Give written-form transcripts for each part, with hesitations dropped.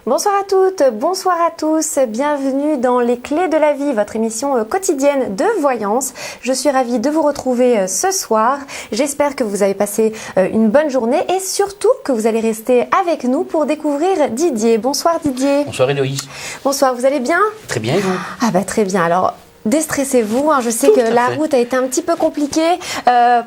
Bonsoir à toutes, bonsoir à tous, bienvenue dans Les Clés de la Vie, votre émission quotidienne de voyance. Je suis ravie de vous retrouver ce soir. J'espère que vous avez passé une bonne journée et surtout que vous allez rester avec nous pour découvrir Didier. Bonsoir Didier. Bonsoir Héloïse. Bonsoir, vous allez bien? Très bien et vous? Ah bah très bien, alors... Déstressez-vous, je sais que la route a été un petit peu compliquée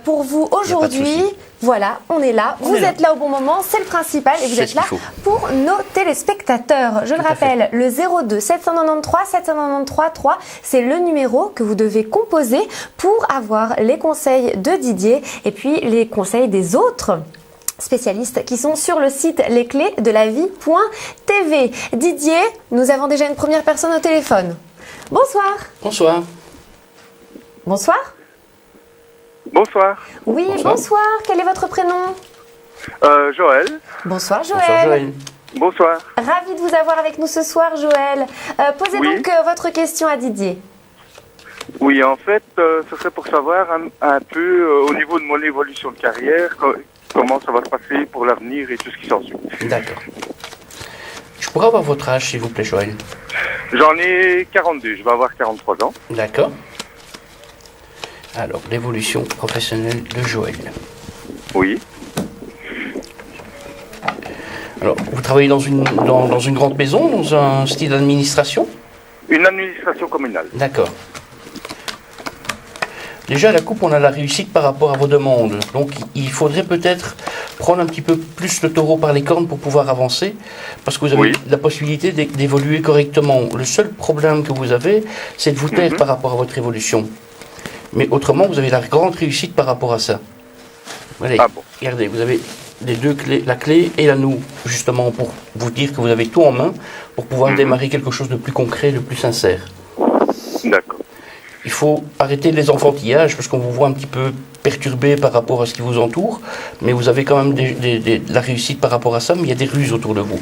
pour vous aujourd'hui. Voilà, on est là, vous êtes là au bon moment, c'est le principal et vous êtes là pour nos téléspectateurs. Je le rappelle, le 02 793 793 3, c'est le numéro que vous devez composer pour avoir les conseils de Didier et puis les conseils des autres spécialistes qui sont sur le site lesclésdelavie.tv. Didier, nous avons déjà une première personne au téléphone. Bonsoir. Bonsoir. Bonsoir. Bonsoir. Oui, bonsoir. Quel est votre prénom? Joël. Bonsoir Joël. Bonsoir Joël. Bonsoir. Ravi de vous avoir avec nous ce soir Joël. Posez donc votre question à Didier. Oui, en fait, ce serait pour savoir un peu au niveau de mon évolution de carrière, comment ça va se passer pour l'avenir et tout ce qui s'ensuit. D'accord. Je pourrais avoir votre âge s'il vous plaît Joël? J'en ai 42, je vais avoir 43 ans. D'accord. Alors, l'évolution professionnelle de Joël. Oui. Alors, vous travaillez dans une grande maison, dans un style d'administration? Une administration communale. D'accord. Déjà, à la coupe, on a la réussite par rapport à vos demandes. Donc, il faudrait peut-être prendre un petit peu plus le taureau par les cornes pour pouvoir avancer, parce que vous avez la possibilité d'évoluer correctement. Le seul problème que vous avez, c'est de vous taire par rapport à votre évolution. Mais autrement, vous avez la grande réussite par rapport à ça. Allez, regardez, vous avez les deux clés, la clé et l'anneau, justement, pour vous dire que vous avez tout en main, pour pouvoir démarrer quelque chose de plus concret, de plus sincère. D'accord. Il faut arrêter les enfantillages parce qu'on vous voit un petit peu perturbé par rapport à ce qui vous entoure, mais vous avez quand même de la réussite par rapport à ça, mais il y a des ruses autour de vous.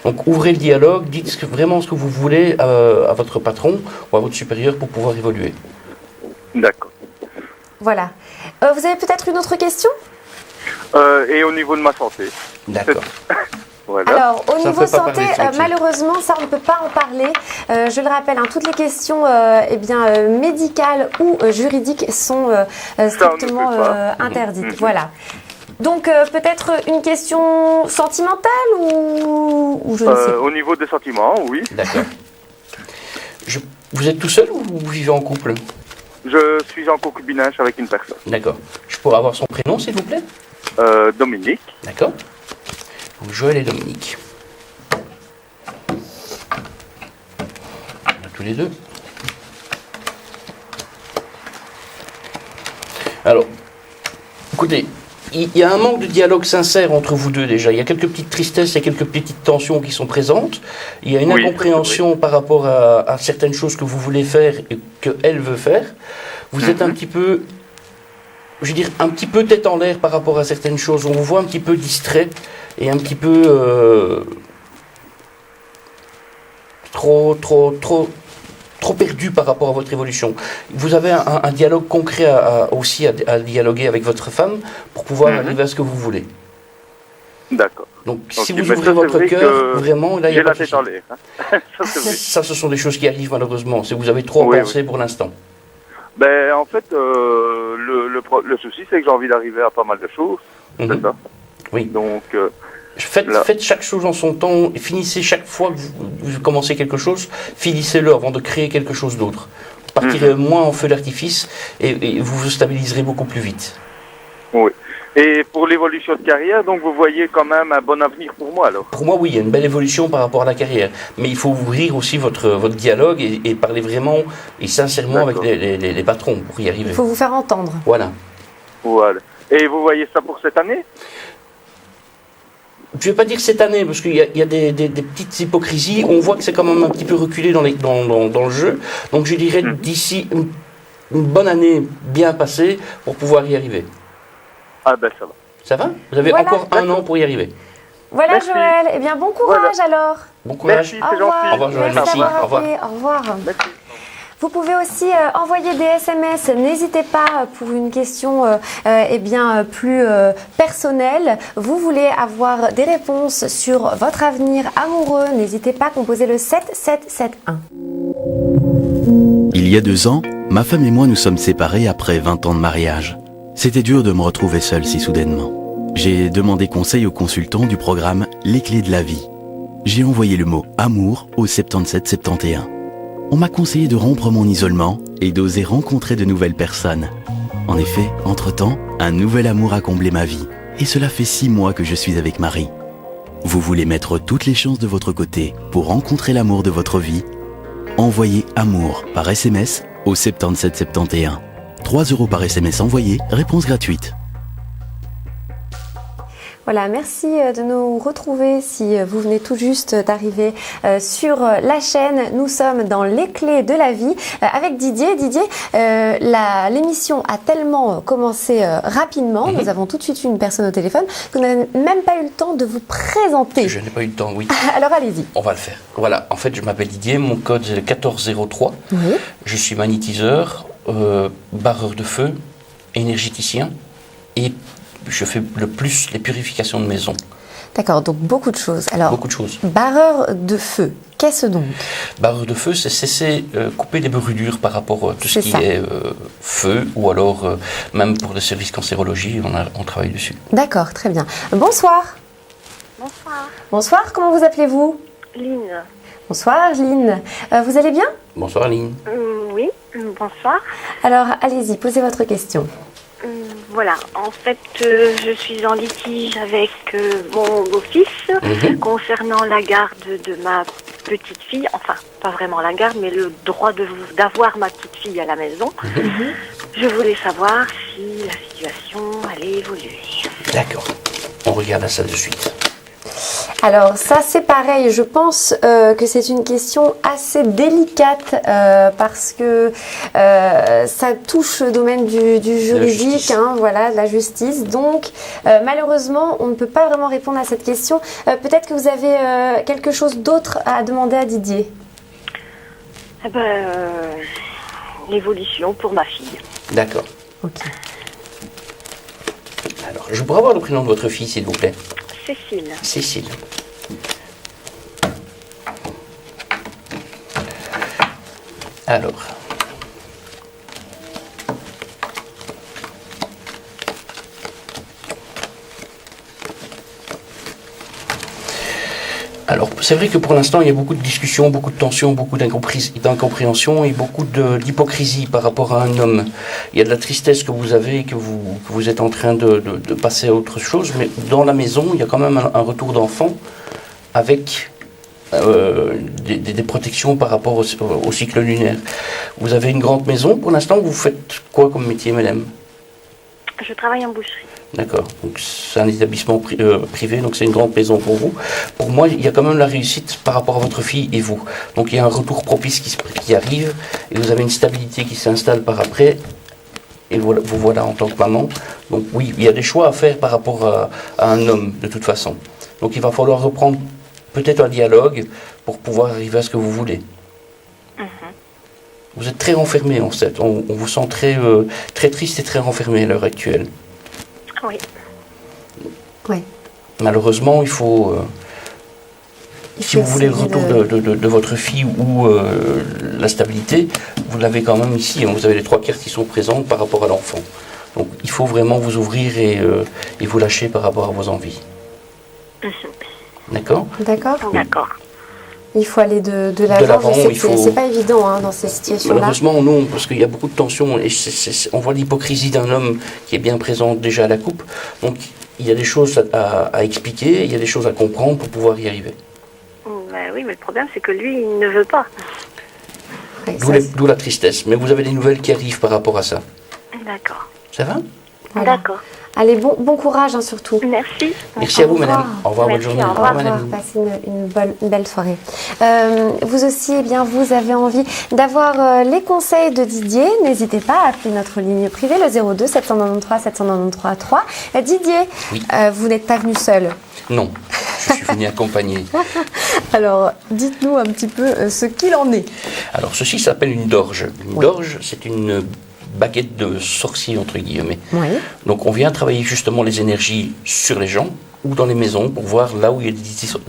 Donc ouvrez le dialogue, dites vraiment ce que vous voulez à votre patron ou à votre supérieur pour pouvoir évoluer. D'accord. Voilà. Vous avez peut-être une autre question? Et au niveau de ma santé. D'accord. Voilà. Alors, au niveau santé, malheureusement, ça, on ne peut pas en parler. Je le rappelle, toutes les questions médicales ou juridiques sont strictement interdites. Voilà. Donc, peut-être une question sentimentale ou je ne sais pas. Au niveau des sentiments, oui. D'accord. Vous êtes tout seul ou vous vivez en couple? Je suis en concubinage avec une personne. D'accord. Je pourrais avoir son prénom, s'il vous plaît? Dominique. D'accord. Donc, Joël et Dominique. On a tous les deux. Alors, écoutez, il y a un manque de dialogue sincère entre vous deux déjà. Il y a quelques petites tristesses et quelques petites tensions qui sont présentes. Il y a une incompréhension par rapport à certaines choses que vous voulez faire et qu'elle veut faire. Vous êtes un petit peu, je veux dire, un petit peu tête en l'air par rapport à certaines choses. On vous voit un petit peu distrait et un petit peu trop perdu par rapport à votre évolution. Vous avez un dialogue concret aussi à dialoguer avec votre femme pour pouvoir arriver à ce que vous voulez. D'accord. Donc, si vous ouvrez votre cœur, vraiment, là, il y a la tête en l'air. Ça, ce sont des choses qui arrivent malheureusement. C'est que vous avez trop pensé pour l'instant. Ben, en fait, le souci, c'est que j'ai envie d'arriver à pas mal de choses. C'est ça. Oui. Donc, faites chaque chose en son temps. Et finissez chaque fois que vous commencez quelque chose, finissez-le avant de créer quelque chose d'autre. Vous partirez moins en feu d'artifice et vous vous stabiliserez beaucoup plus vite. Oui. Et pour l'évolution de carrière, donc vous voyez quand même un bon avenir pour moi alors? Pour moi, oui, il y a une belle évolution par rapport à la carrière. Mais il faut ouvrir aussi votre dialogue et parler vraiment et sincèrement avec les patrons pour y arriver. Il faut vous faire entendre. Voilà. Voilà. Et vous voyez ça pour cette année? Je ne vais pas dire cette année, parce qu'il y a des petites hypocrisies. On voit que c'est quand même un petit peu reculé dans le jeu. Donc je dirais d'ici une bonne année bien passée pour pouvoir y arriver. Ah ben ça va. Ça va? Vous avez encore un an pour y arriver. Voilà. Merci. Joël. Eh bien, bon courage alors. Bon courage. Merci, c'est gentil. Au revoir Joël, merci. Au revoir. Merci. Vous pouvez aussi envoyer des SMS. N'hésitez pas pour une question plus personnelle. Vous voulez avoir des réponses sur votre avenir amoureux. N'hésitez pas à composer le 7771. Il y a 2 ans, ma femme et moi nous sommes séparés après 20 ans de mariage. C'était dur de me retrouver seul si soudainement. J'ai demandé conseil au consultant du programme Les Clés de la Vie. J'ai envoyé le mot « amour » au 7771. On m'a conseillé de rompre mon isolement et d'oser rencontrer de nouvelles personnes. En effet, entre-temps, un nouvel amour a comblé ma vie. Et cela fait 6 mois que je suis avec Marie. Vous voulez mettre toutes les chances de votre côté pour rencontrer l'amour de votre vie? Envoyez « amour » par SMS au 7771. 3 € par SMS envoyé, réponse gratuite. Voilà, merci de nous retrouver si vous venez tout juste d'arriver sur la chaîne. Nous sommes dans Les Clés de la Vie avec Didier. Didier, l'émission a tellement commencé rapidement, nous avons tout de suite une personne au téléphone, que vous n'avez même pas eu le temps de vous présenter. Je n'ai pas eu le temps, oui. Alors allez-y. On va le faire. Voilà, en fait je m'appelle Didier, mon code c'est le 1403. Oui. Je suis magnétiseur, barreur de feu, énergéticien et je fais le plus les purifications de maison. D'accord, donc beaucoup de choses. Alors, beaucoup de choses. Barreur de feu, qu'est-ce donc? Barreur de feu, c'est couper les brûlures par rapport à tout ce qui est feu, ou alors même pour le service cancérologie, on travaille dessus. D'accord, très bien. Bonsoir. Bonsoir. Bonsoir, comment vous appelez-vous? Lynn. Bonsoir Lynn. Vous allez bien? Bonsoir Lynn. Oui, bonsoir. Alors, allez-y, posez votre question. Voilà, en fait, je suis en litige avec mon beau-fils concernant la garde de ma petite fille. Enfin, pas vraiment la garde, mais le droit d'avoir ma petite fille à la maison. Je voulais savoir si la situation allait évoluer. D'accord, on regarde ça de suite. Alors ça c'est pareil, je pense que c'est une question assez délicate parce que ça touche le domaine du juridique, voilà, de la justice. Donc malheureusement on ne peut pas vraiment répondre à cette question. Peut-être que vous avez quelque chose d'autre à demander à Didier. L'évolution pour ma fille. D'accord. Ok. Alors je pourrais avoir le prénom de votre fille s'il vous plaît? Cécile. Cécile. Alors. Alors, c'est vrai que pour l'instant, il y a beaucoup de discussions, beaucoup de tensions, beaucoup d'incompréhension et beaucoup d'hypocrisie par rapport à un homme. Il y a de la tristesse que vous avez, que vous êtes en train de passer à autre chose, mais dans la maison, il y a quand même un retour d'enfant avec des protections par rapport au cycle lunaire. Vous avez une grande maison. Pour l'instant, vous faites quoi comme métier, madame? Je travaille en boucherie. D'accord. Donc c'est un établissement privé, donc c'est une grande maison pour vous. Pour moi, il y a quand même la réussite par rapport à votre fille et vous. Donc il y a un retour propice qui arrive et vous avez une stabilité qui s'installe par après. Et vous voilà en tant que maman. Donc oui, il y a des choix à faire par rapport à un homme, de toute façon. Donc il va falloir reprendre peut-être un dialogue pour pouvoir arriver à ce que vous voulez. Vous êtes très renfermé en fait. On vous sent très triste et très renfermé à l'heure actuelle. Oui. Oui. Malheureusement, il faut si vous voulez le retour de votre fille ou la stabilité, vous l'avez quand même ici. Vous avez les 3 cartes qui sont présentes par rapport à l'enfant. Donc il faut vraiment vous ouvrir et vous lâcher par rapport à vos envies. D'accord? D'accord. D'accord. Il faut aller de l'avant. Je sais que c'est pas évident dans ces situations-là. Malheureusement, non, parce qu'il y a beaucoup de tensions et on voit l'hypocrisie d'un homme qui est bien présent déjà à la coupe. Donc, il y a des choses à expliquer, il y a des choses à comprendre pour pouvoir y arriver. Oui, mais le problème, c'est que lui, il ne veut pas. D'où la tristesse. Mais vous avez des nouvelles qui arrivent par rapport à ça. D'accord. Ça va? Voilà. D'accord. Allez, bon courage surtout. Merci. Merci à vous, madame. Au revoir, bonne journée. Au revoir, madame. Passez une belle soirée. Vous aussi, vous avez envie d'avoir les conseils de Didier. N'hésitez pas à appeler notre ligne privée, le 02 793 793 3. Didier, oui. Vous n'êtes pas venu seul. Non. Je suis venu accompagner. Alors, dites-nous un petit peu ce qu'il en est. Alors, ceci s'appelle une dorge. Une dorge, c'est une baguette de sorcier, entre guillemets. Oui. Donc, on vient travailler justement les énergies sur les gens ou dans les maisons pour voir là où il y a des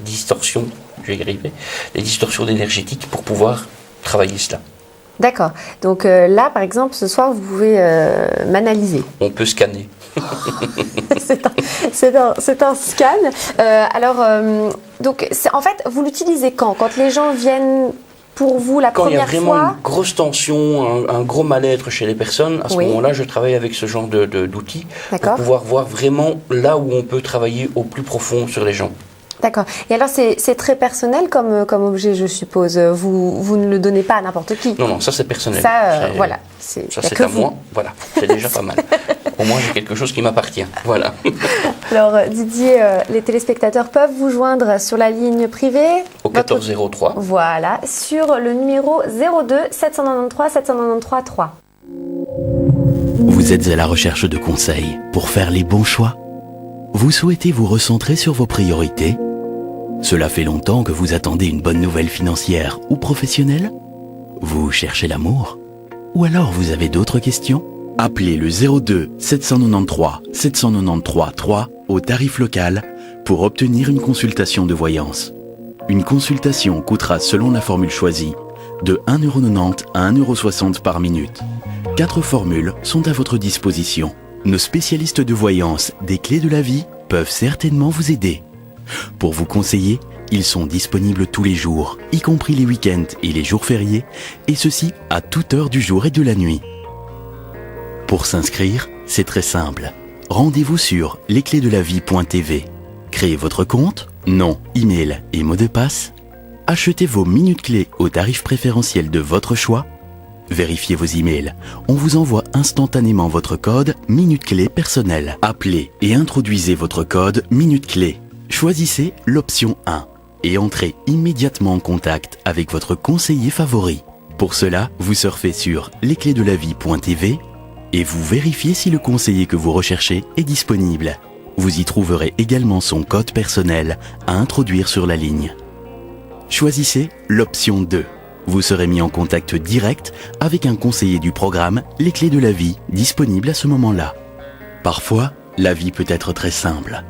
distorsions, je vais y arriver, des distorsions énergétiques pour pouvoir travailler cela. D'accord. Donc là, par exemple, ce soir, vous pouvez m'analyser. On peut scanner. c'est un scan. Donc, en fait, vous l'utilisez quand les gens viennent pour vous la première fois? Quand il y a vraiment une grosse tension, un gros mal-être chez les personnes, à ce moment-là, je travaille avec ce genre d'outils pour pouvoir voir vraiment là où on peut travailler au plus profond sur les gens. D'accord. Et alors, c'est très personnel comme objet, je suppose. Vous ne le donnez pas à n'importe qui. Non, ça c'est personnel. Ça, voilà. Ça c'est à moi. Voilà, c'est déjà pas mal. Au moins, j'ai quelque chose qui m'appartient. Voilà. Alors, Didier, les téléspectateurs peuvent vous joindre sur la ligne privée au 1403. Voilà, sur le numéro 02 793 793 3. Vous êtes à la recherche de conseils pour faire les bons choix? Vous souhaitez vous recentrer sur vos priorités? Cela fait longtemps que vous attendez une bonne nouvelle financière ou professionnelle? Vous cherchez l'amour? Ou alors vous avez d'autres questions? Appelez le 02 793 793 3 au tarif local pour obtenir une consultation de voyance. Une consultation coûtera, selon la formule choisie, de 1,90 € à 1,60 € par minute. 4 formules sont à votre disposition. Nos spécialistes de voyance des clés de la vie peuvent certainement vous aider. Pour vous conseiller, ils sont disponibles tous les jours, y compris les week-ends et les jours fériés, et ceci à toute heure du jour et de la nuit. Pour s'inscrire, c'est très simple. Rendez-vous sur lesclésdelavie.tv. Créez votre compte, nom, email et mot de passe. Achetez vos minutes clés au tarif préférentiel de votre choix. Vérifiez vos emails. On vous envoie instantanément votre code Minute Clé personnel. Appelez et introduisez votre code Minute Clé. Choisissez l'option 1 et entrez immédiatement en contact avec votre conseiller favori. Pour cela, vous surfez sur lesclésdelavie.tv et vous vérifiez si le conseiller que vous recherchez est disponible. Vous y trouverez également son code personnel à introduire sur la ligne. Choisissez l'option 2. Vous serez mis en contact direct avec un conseiller du programme Les Clés de la Vie, disponible à ce moment-là. Parfois, la vie peut être très simple.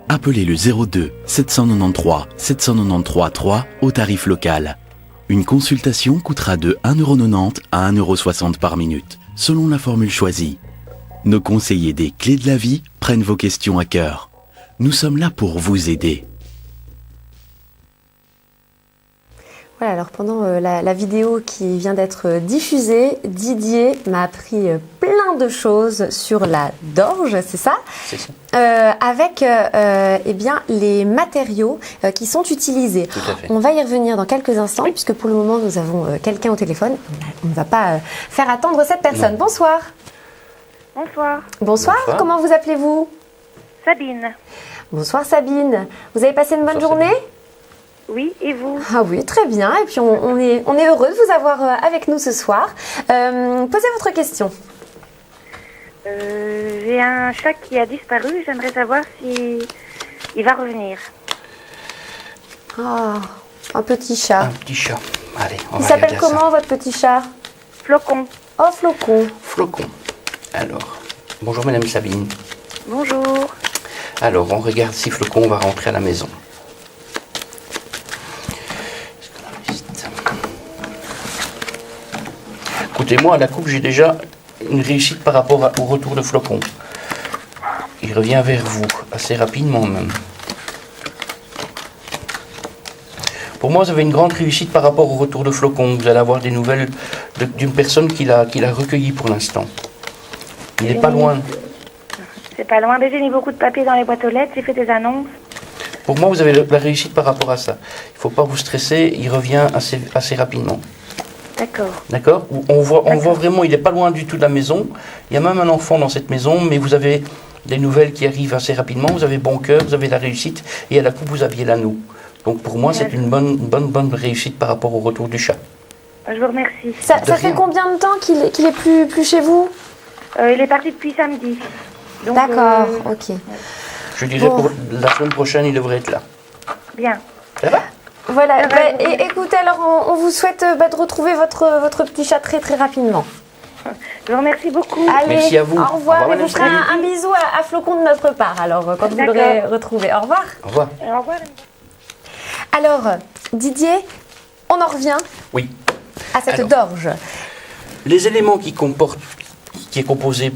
Appelez le 02 793 793 3 au tarif local. Une consultation coûtera de 1,90 € à 1,60 € par minute, selon la formule choisie. Nos conseillers des Clés de la Vie prennent vos questions à cœur. Nous sommes là pour vous aider. Voilà, alors pendant la vidéo qui vient d'être diffusée, Didier m'a appris plein de choses sur la dorge, c'est ça? C'est ça. Avec les matériaux qui sont utilisés. Tout à fait. On va y revenir dans quelques instants, puisque pour le moment nous avons quelqu'un au téléphone. On ne va pas faire attendre cette personne. Non. Bonsoir. Bonsoir. Bonsoir. Comment vous appelez-vous? Sabine. Bonsoir Sabine. Vous avez passé une bonne journée? Oui, et vous? Ah oui, très bien. Et puis on est heureux de vous avoir avec nous ce soir. Posez votre question. J'ai un chat qui a disparu. J'aimerais savoir si il va revenir. Ah, un petit chat. Un petit chat. Allez, on Il va s'appelle regarder comment votre petit chat? Flocon. Oh, Flocon. Flocon. Alors, bonjour Madame Sabine. Bonjour. Alors, on regarde si Flocon va rentrer à la maison. Écoutez-moi, à la coupe, j'ai déjà une réussite par rapport au retour de Flocon. Il revient vers vous, assez rapidement même. Pour moi, vous avez une grande réussite par rapport au retour de Flocon. Vous allez avoir des nouvelles d'une personne qui l'a recueilli pour l'instant. Il n'est pas loin. C'est pas loin. J'ai mis beaucoup de papier dans les boîtes aux lettres. J'ai fait des annonces. Pour moi, vous avez la réussite par rapport à ça. Il ne faut pas vous stresser. Il revient assez rapidement. D'accord. D'accord. On voit vraiment, il n'est pas loin du tout de la maison. Il y a même un enfant dans cette maison, mais vous avez des nouvelles qui arrivent assez rapidement. Vous avez bon cœur, vous avez la réussite, et à la coupe, vous aviez l'anneau. Donc pour moi, c'est une bonne réussite par rapport au retour du chat. Je vous remercie. Ça fait combien de temps qu'il est plus chez vous? Il est parti depuis samedi. D'accord, ok. Je dirais pour la semaine prochaine, il devrait être là. Bien. Ça va? Voilà, écoutez, alors on vous souhaite de retrouver votre petit chat très très rapidement. Je vous remercie beaucoup. Allez, merci à vous. Au revoir, et vous ferez Madame un bisou à Flocon de notre part, alors, quand vous l'aurez retrouvé. Au revoir. Au revoir. Au revoir. Alors, Didier, on en revient à cette dorge. Les éléments qui est composé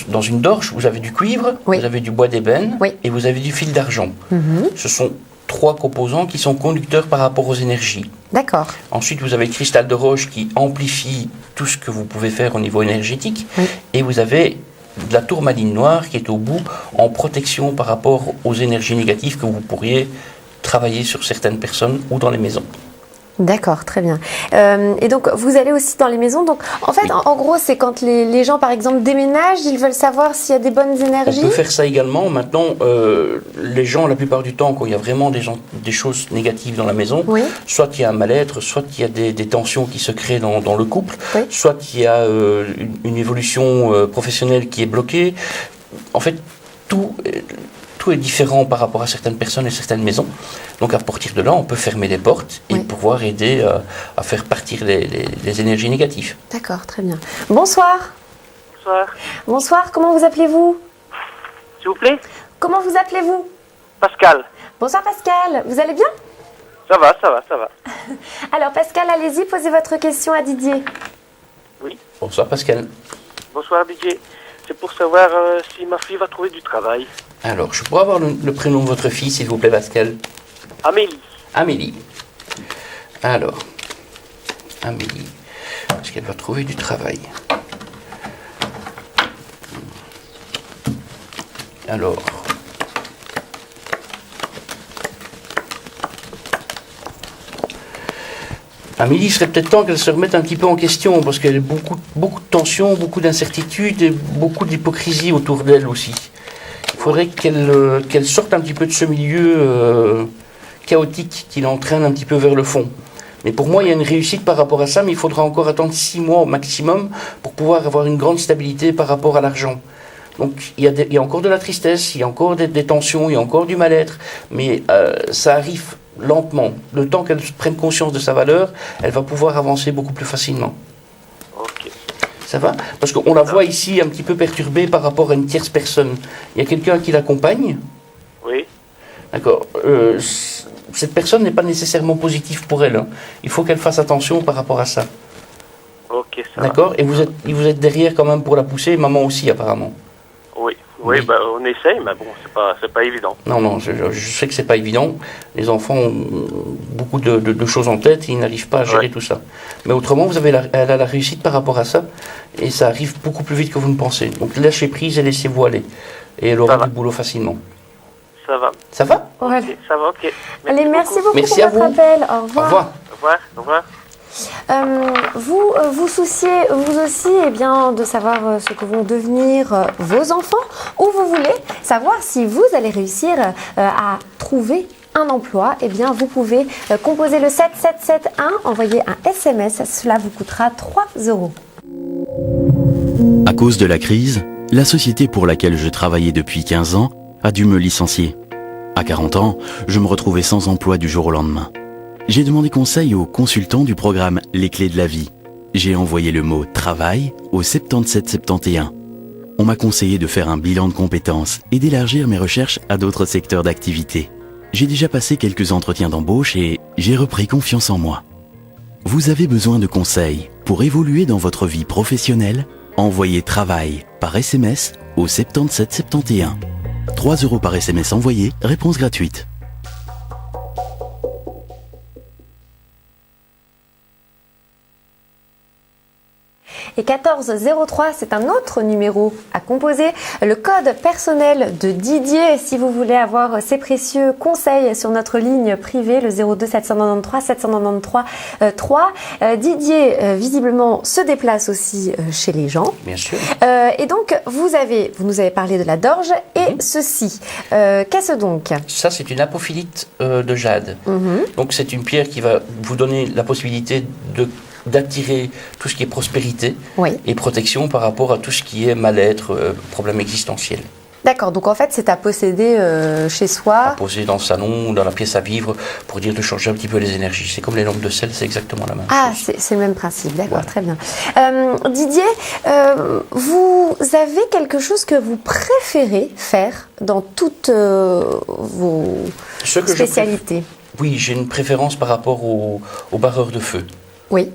dans une dorge, vous avez du cuivre, vous avez du bois d'ébène et vous avez du fil d'argent. Ce sont 3 composants qui sont conducteurs par rapport aux énergies. D'accord. Ensuite, vous avez le cristal de roche qui amplifie tout ce que vous pouvez faire au niveau énergétique. Et vous avez de la tourmaline noire qui est au bout en protection par rapport aux énergies négatives que vous pourriez travailler sur certaines personnes ou dans les maisons. D'accord, très bien. Et donc, vous allez aussi dans les maisons. Donc, en fait, en gros, c'est quand les gens, par exemple, déménagent, ils veulent savoir s'il y a des bonnes énergies. On peut faire ça également. Maintenant, les gens, la plupart du temps, quand il y a vraiment des choses négatives dans la maison, soit il y a un mal-être, soit il y a des tensions qui se créent dans le couple, soit il y a une évolution professionnelle qui est bloquée. En fait, tout est différent par rapport à certaines personnes et certaines maisons. Donc à partir de là, on peut fermer les portes et pouvoir aider à faire partir les énergies négatives. D'accord, très bien. Bonsoir. Bonsoir. Bonsoir, comment vous appelez-vous? S'il vous plaît? Comment vous appelez-vous? Pascal. Bonsoir Pascal, vous allez bien? Ça va, ça va, ça va. Alors Pascal, allez-y, posez votre question à Didier. Oui. Bonsoir Pascal. Bonsoir Didier. C'est pour savoir si ma fille va trouver du travail. Alors, je pourrais avoir le prénom de votre fille, s'il vous plaît, Pascal? Amélie. Amélie. Alors, Amélie, est-ce qu'elle va trouver du travail? Alors, Amélie, il serait peut-être temps qu'elle se remette un petit peu en question, parce qu'elle a beaucoup de tensions, beaucoup d'incertitudes et beaucoup d'hypocrisie autour d'elle aussi. Il faudrait qu'elle sorte un petit peu de ce milieu chaotique qui l'entraîne un petit peu vers le fond. Mais pour moi, il y a une réussite par rapport à ça, mais il faudra encore attendre 6 mois au maximum pour pouvoir avoir une grande stabilité par rapport à l'argent. Donc il y a encore de la tristesse, il y a encore des tensions, il y a encore du mal-être, mais ça arrive lentement. Le temps qu'elle prenne conscience de sa valeur, elle va pouvoir avancer beaucoup plus facilement. Ok. Ça va? Parce qu'on la voit ici un petit peu perturbée par rapport à une tierce personne. Il y a quelqu'un qui l'accompagne? Oui. D'accord. Cette personne n'est pas nécessairement positive pour elle. Hein. Il faut qu'elle fasse attention par rapport à ça. Ok, ça D'accord. va. Et vous êtes derrière quand même pour la pousser, maman aussi apparemment. Oui, bah, on essaye, mais bon, c'est pas évident. Non, je sais que c'est pas évident. Les enfants ont beaucoup de choses en tête et ils n'arrivent pas à gérer tout ça. Mais autrement, elle a la réussite par rapport à ça et ça arrive beaucoup plus vite que vous ne pensez. Donc lâchez prise et laissez-vous aller. Et elle aura du boulot facilement. Ça va. Ça va? Voilà. Okay, ça va, ok. Allez, merci beaucoup merci pour votre appel. Au revoir. Au revoir. Au revoir. Au revoir. Vous vous souciez vous aussi de savoir ce que vont devenir vos enfants, ou vous voulez savoir si vous allez réussir à trouver un emploi. Vous pouvez composer le 7771, envoyer un SMS, cela vous coûtera 3 €. À cause de la crise, la société pour laquelle je travaillais depuis 15 ans a dû me licencier. À 40 ans, je me retrouvais sans emploi du jour au lendemain. J'ai demandé conseil aux consultants du programme Les Clés de la Vie. J'ai envoyé le mot « travail » au 7771. On m'a conseillé de faire un bilan de compétences et d'élargir mes recherches à d'autres secteurs d'activité. J'ai déjà passé quelques entretiens d'embauche et j'ai repris confiance en moi. Vous avez besoin de conseils pour évoluer dans votre vie professionnelle? Envoyez « travail » par SMS au 7771. 3 € par SMS envoyé, réponse gratuite. Et 1403, c'est un autre numéro à composer. Le code personnel de Didier, si vous voulez avoir ses précieux conseils sur notre ligne privée, le 02 793 793 3. Didier, visiblement, se déplace aussi chez les gens. Bien sûr. Et donc, vous nous avez parlé de la dorge et ceci. Qu'est-ce donc? Ça, c'est une apophilite de jade. Donc, c'est une pierre qui va vous donner la possibilité d'attirer tout ce qui est prospérité et protection par rapport à tout ce qui est mal-être, problème existentiel. D'accord, donc en fait c'est à posséder chez soi. À poser dans le salon, dans la pièce à vivre, pour dire de changer un petit peu les énergies. C'est comme les lampes de sel, c'est exactement la même chose. C'est le même principe, d'accord, Voilà. très bien. Didier, vous avez quelque chose que vous préférez faire dans toutes vos spécialités? Oui, j'ai une préférence par rapport aux barreurs de feu. Oui.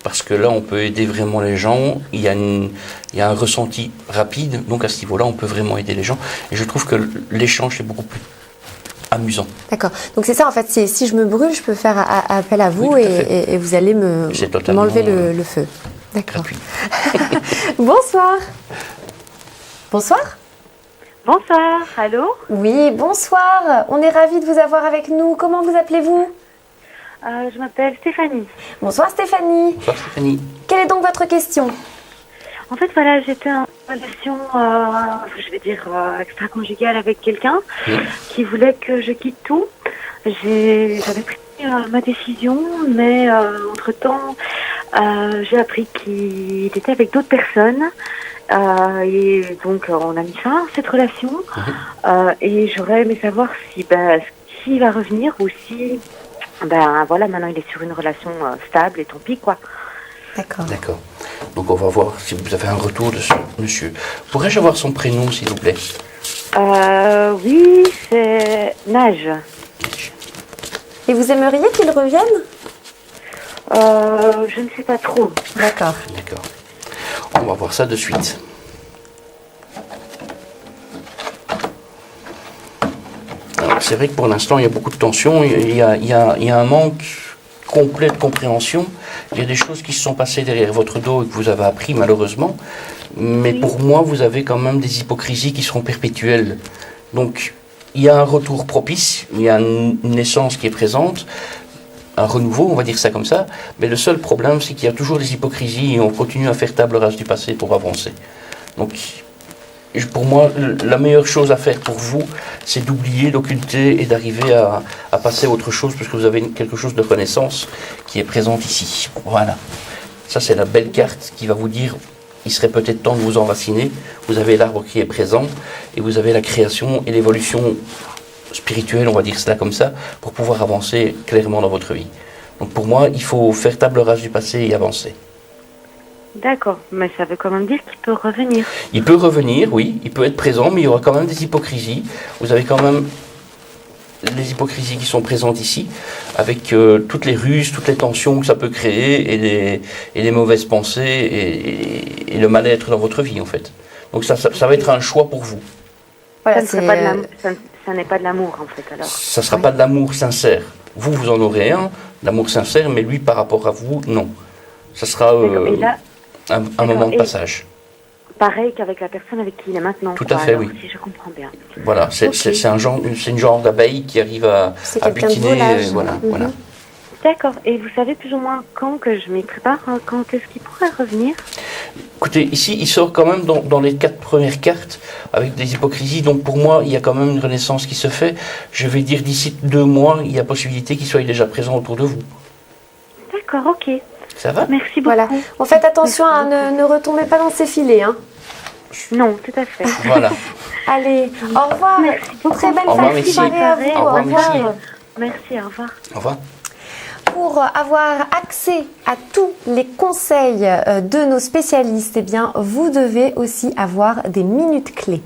Parce que là, on peut aider vraiment les gens. Il y a un ressenti rapide. Donc, à ce niveau-là, on peut vraiment aider les gens. Et je trouve que l'échange est beaucoup plus amusant. D'accord. Donc, c'est ça, en fait. Si je me brûle, je peux faire appel à vous et vous allez m'enlever le feu. D'accord. Bonsoir. Bonsoir. Bonsoir, allô? Oui, bonsoir. On est ravis de vous avoir avec nous. Comment vous appelez-vous? Je m'appelle Stéphanie. Bonsoir Stéphanie. Bonsoir Stéphanie. Quelle est donc votre question? En fait, voilà, j'étais en relation, je vais dire, extra-conjugale avec quelqu'un qui voulait que je quitte tout. J'avais pris ma décision, mais entre-temps, j'ai appris qu'il était avec d'autres personnes. Et donc, on a mis fin à cette relation. Et j'aurais aimé savoir s'il va revenir ou si... voilà, maintenant il est sur une relation stable et tant pis, quoi. D'accord. D'accord. Donc on va voir si vous avez un retour de ce monsieur. Pourrais-je avoir son prénom, s'il vous plaît? Oui, c'est Nage. Et vous aimeriez qu'il revienne? Je ne sais pas trop. D'accord. D'accord. On va voir ça de suite. C'est vrai que pour l'instant, il y a beaucoup de tensions, il y a un manque complet de compréhension. Il y a des choses qui se sont passées derrière votre dos et que vous avez appris malheureusement. Mais pour moi, vous avez quand même des hypocrisies qui seront perpétuelles. Donc, il y a un retour propice, il y a une naissance qui est présente, un renouveau, on va dire ça comme ça. Mais le seul problème, c'est qu'il y a toujours des hypocrisies et on continue à faire table rase du passé pour avancer. Donc, pour moi, la meilleure chose à faire pour vous, c'est d'oublier, d'occulter et d'arriver à passer à autre chose, parce que vous avez quelque chose de renaissance qui est présente ici. Voilà. Ça, c'est la belle carte qui va vous dire, il serait peut-être temps de vous enraciner. Vous avez l'arbre qui est présent, et vous avez la création et l'évolution spirituelle, on va dire cela comme ça, pour pouvoir avancer clairement dans votre vie. Donc pour moi, il faut faire table rase du passé et avancer. D'accord, mais ça veut quand même dire qu'il peut revenir. Il peut revenir, oui, il peut être présent, mais il y aura quand même des hypocrisies. Vous avez quand même les hypocrisies qui sont présentes ici, avec toutes les ruses, toutes les tensions que ça peut créer, et les mauvaises pensées, et le mal-être dans votre vie, en fait. Donc ça va être un choix pour vous. Voilà, ça n'est pas de l'amour, en fait, alors. Ça ne sera pas de l'amour sincère. Vous en aurez un, l'amour sincère, mais lui, par rapport à vous, non. Ça sera... un moment de passage. Pareil qu'avec la personne avec qui il est maintenant. Tout à fait, alors, oui. Si je comprends bien. Voilà, c'est une genre d'abeille qui arrive à butiner. Voilà. D'accord. Et vous savez plus ou moins quand que je m'y prépare, quand est-ce qu'il pourrait revenir? Écoutez, ici, il sort quand même dans les 4 premières cartes avec des hypocrisies. Donc pour moi, il y a quand même une renaissance qui se fait. Je vais dire d'ici 2 mois, il y a possibilité qu'il soit déjà présent autour de vous. D'accord, ok. Ça va? Merci beaucoup. Voilà. On fait attention à ne retombez pas dans ces filets. Hein. Non, tout à fait. Voilà. Allez, au revoir. Merci beaucoup. Très belle Au revoir, merci. soirée à vous. Au revoir, merci. Merci, au revoir. Au revoir. Pour avoir accès à tous les conseils de nos spécialistes, eh bien, vous devez aussi avoir des minutes clés.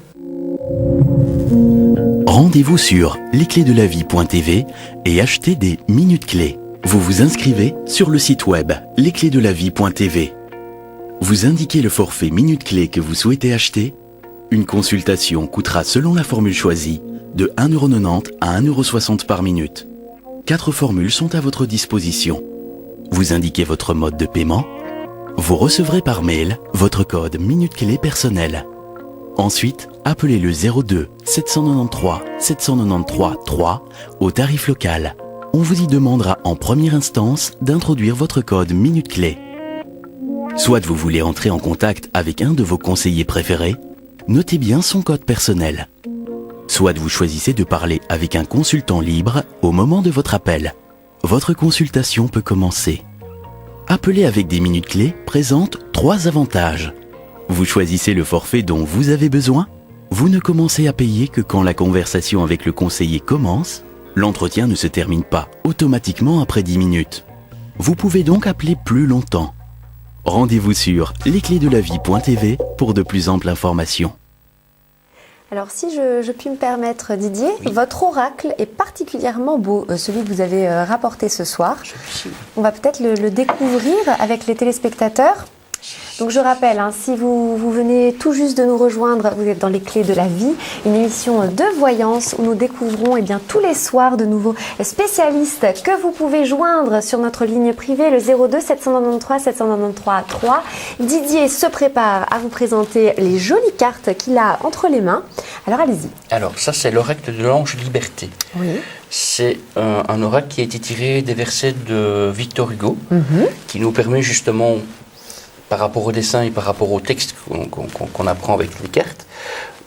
Rendez-vous sur lesclésdelavie.tv et achetez des minutes clés. Vous vous inscrivez sur le site web lesclésdelavie.tv. Vous indiquez le forfait minutes clés que vous souhaitez acheter. Une consultation coûtera, selon la formule choisie, de 1,90 € à 1,60 € par minute. 4 formules sont à votre disposition. Vous indiquez votre mode de paiement. Vous recevrez par mail votre code minute clé personnel. Ensuite, appelez le 02 793 793 3 au tarif local. On vous y demandera en première instance d'introduire votre code minute clé. Soit vous voulez entrer en contact avec un de vos conseillers préférés, notez bien son code personnel. Soit vous choisissez de parler avec un consultant libre au moment de votre appel. Votre consultation peut commencer. Appeler avec des minutes clés présente 3 avantages. Vous choisissez le forfait dont vous avez besoin. Vous ne commencez à payer que quand la conversation avec le conseiller commence. L'entretien ne se termine pas automatiquement après 10 minutes. Vous pouvez donc appeler plus longtemps. Rendez-vous sur lesclésdelavie.tv pour de plus amples informations. Alors si je puis me permettre, Didier, votre oracle est particulièrement beau, celui que vous avez rapporté ce soir. On va peut-être le découvrir avec les téléspectateurs. Donc je rappelle, si vous venez tout juste de nous rejoindre, vous êtes dans Les Clés de la Vie, une émission de voyance où nous découvrons tous les soirs de nouveaux spécialistes que vous pouvez joindre sur notre ligne privée, le 02 793 793 3. Didier se prépare à vous présenter les jolies cartes qu'il a entre les mains. Alors allez-y. Alors ça c'est l'oracle de l'ange Liberté. Oui. C'est un oracle qui a été tiré des versets de Victor Hugo, qui nous permet justement, par rapport au dessin et par rapport au texte qu'on apprend avec les cartes,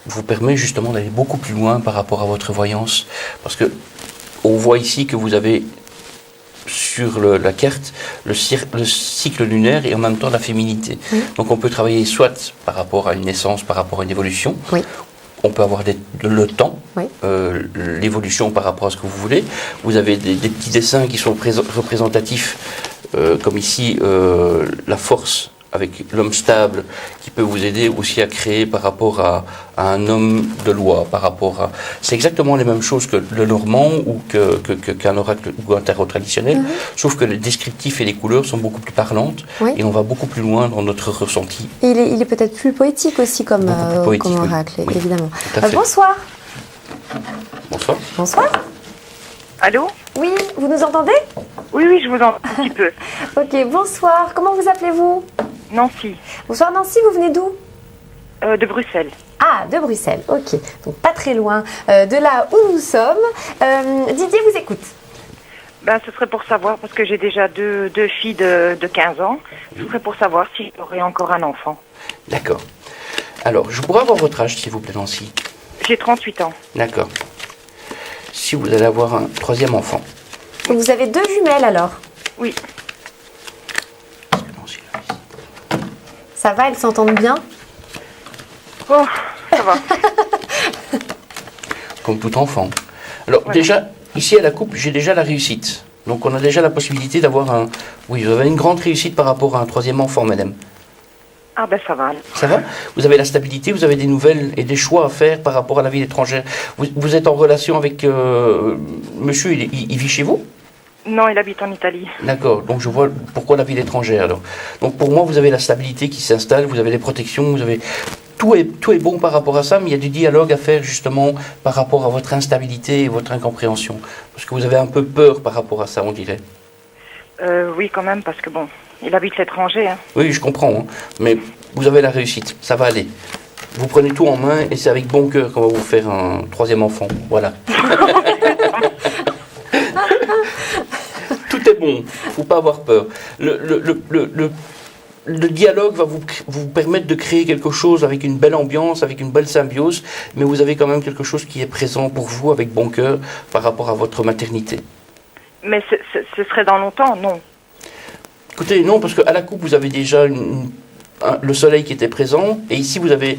vous permet justement d'aller beaucoup plus loin par rapport à votre voyance. Parce que on voit ici que vous avez sur la carte le cycle lunaire et en même temps la féminité. Oui. Donc on peut travailler soit par rapport à une naissance, par rapport à une évolution. Oui. On peut avoir le temps, oui. L'évolution par rapport à ce que vous voulez. Vous avez des petits dessins qui sont représentatifs, comme ici la force, avec l'homme stable qui peut vous aider aussi à créer par rapport à un homme de loi, par rapport à... C'est exactement les mêmes choses que le normand ou qu'un oracle ou un tarot traditionnel, sauf que les descriptifs et les couleurs sont beaucoup plus parlantes, oui. Et on va beaucoup plus loin dans notre ressenti. Et il est peut-être plus poétique aussi comme oracle, oui. Évidemment. Bonsoir. Bonsoir. Bonsoir. Allô? Oui, vous nous entendez? Oui, je vous entends un petit peu. Ok, bonsoir. Comment vous appelez-vous? Nancy. Bonsoir Nancy, vous venez d'où? De Bruxelles. Ah, de Bruxelles, ok. Donc pas très loin de là où nous sommes. Didier vous écoute. Ce serait pour savoir, parce que j'ai déjà deux filles de 15 ans, ce serait pour savoir si j'aurais encore un enfant. D'accord. Alors, je pourrais avoir votre âge, s'il vous plaît, Nancy? J'ai 38 ans. D'accord. Si vous allez avoir un troisième enfant. Donc vous avez 2 jumelles alors? Oui. Ça va, elles s'entendent bien? Oh, ça va. Comme tout enfant. Alors déjà, ici à la coupe, j'ai déjà la réussite. Donc on a déjà la possibilité d'avoir un... Oui, vous avez une grande réussite par rapport à un troisième enfant, madame. Ah ça va. Ça va? Vous avez la stabilité, vous avez des nouvelles et des choix à faire par rapport à la vie étrangère. Vous êtes en relation avec monsieur, il vit chez vous? Non, il habite en Italie. D'accord, donc je vois pourquoi la ville étrangère alors. Donc pour moi, vous avez la stabilité qui s'installe, vous avez les protections, vous avez... Tout est bon par rapport à ça, mais il y a du dialogue à faire justement par rapport à votre instabilité et votre incompréhension. Parce que vous avez un peu peur par rapport à ça, on dirait. Oui, quand même, parce que il habite l'étranger. Hein. Oui, je comprends, hein, mais vous avez la réussite, ça va aller. Vous prenez tout en main et c'est avec bon cœur qu'on va vous faire un troisième enfant, voilà. Tout est bon, il ne faut pas avoir peur. Le dialogue va vous permettre de créer quelque chose avec une belle ambiance, avec une belle symbiose, mais vous avez quand même quelque chose qui est présent pour vous avec bon cœur par rapport à votre maternité. Mais ce serait dans longtemps, non? Écoutez, non, parce qu'à la coupe, vous avez déjà le soleil qui était présent, et ici, vous avez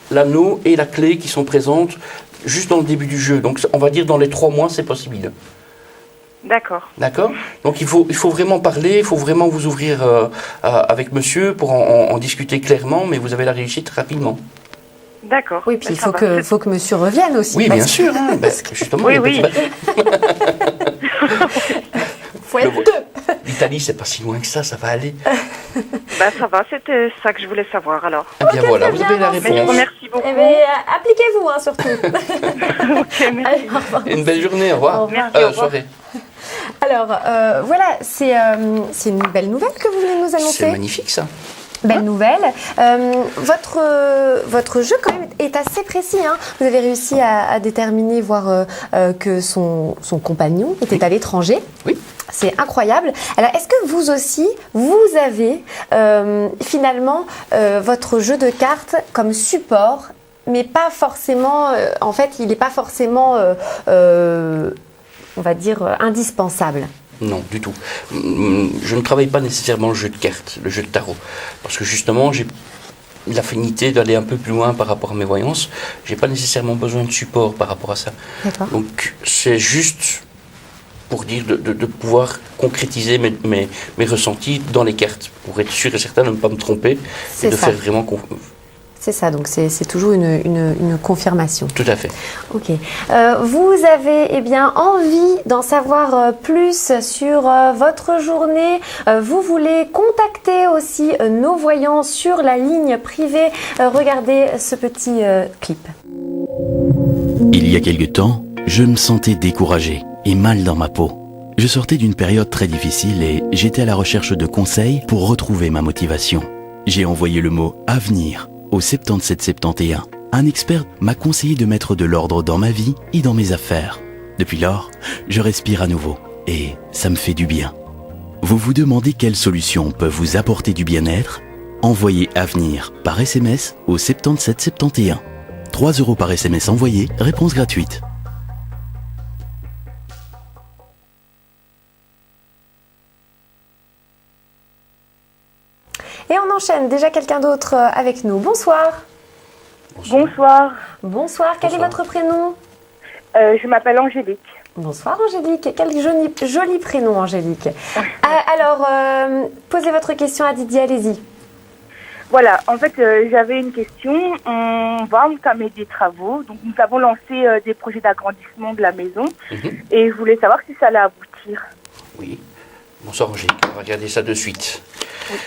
l'anneau et la clé qui sont présentes juste dans le début du jeu. Donc, on va dire dans les 3 mois, c'est possible. D'accord. D'accord. Donc, il faut vraiment parler, il faut vraiment vous ouvrir avec monsieur pour en discuter clairement, mais vous avez la réussite rapidement. D'accord. Oui, puis il faut que monsieur revienne aussi. Oui, bien sûr. Hein, justement, oui. Faut être 2. L'Italie, c'est pas si loin que ça va aller. Ça va, c'était ça que je voulais savoir alors. Ah bien voilà, vous avez la réponse. Merci beaucoup. Appliquez-vous surtout. Ok, merci. Allez, une belle journée, au revoir. Merci, au revoir. Soirée. Alors, voilà, c'est une belle nouvelle que vous venez nous annoncer. C'est magnifique ça. Belle nouvelle. Votre jeu quand même est assez précis. Hein. Vous avez réussi à déterminer, voir que son compagnon était à l'étranger. Oui. C'est incroyable. Alors, est-ce que vous aussi, vous avez finalement votre jeu de cartes comme support, mais pas forcément, en fait, il n'est pas forcément, on va dire, indispensable? Non, du tout. Je ne travaille pas nécessairement le jeu de cartes, le jeu de tarot. Parce que justement, l'affinité d'aller un peu plus loin par rapport à mes voyances. J'ai pas nécessairement besoin de support par rapport à ça. D'accord. Donc c'est juste pour dire de pouvoir concrétiser mes ressentis dans les cartes, pour être sûr et certain de ne pas me tromper et de faire vraiment... C'est ça, donc c'est toujours une confirmation. Tout à fait. Ok. Vous avez envie d'en savoir plus sur votre journée. Vous voulez contacter aussi nos voyants sur la ligne privée. Regardez ce petit clip. Il y a quelque temps, je me sentais découragé et mal dans ma peau. Je sortais d'une période très difficile et j'étais à la recherche de conseils pour retrouver ma motivation. J'ai envoyé le mot « avenir » au 7771. Un expert m'a conseillé de mettre de l'ordre dans ma vie et dans mes affaires. Depuis lors, je respire à nouveau et ça me fait du bien. Vous vous demandez quelles solutions peuvent vous apporter du bien-être? Envoyez avenir par SMS au 7771. 3 € par SMS envoyé, réponse gratuite. Et on enchaîne, déjà quelqu'un d'autre avec nous. Bonsoir. Bonsoir. Bonsoir, quel est votre prénom? Je m'appelle Angélique. Bonsoir Angélique, quel joli prénom Angélique. Alors, posez votre question à Didier, allez-y. Voilà, en fait, j'avais une question. On va entamer des travaux. Donc, nous avons lancé des projets d'agrandissement de la maison. Et je voulais savoir si ça allait aboutir. Oui. Bonsoir Angélique, on va regarder ça de suite. Oui.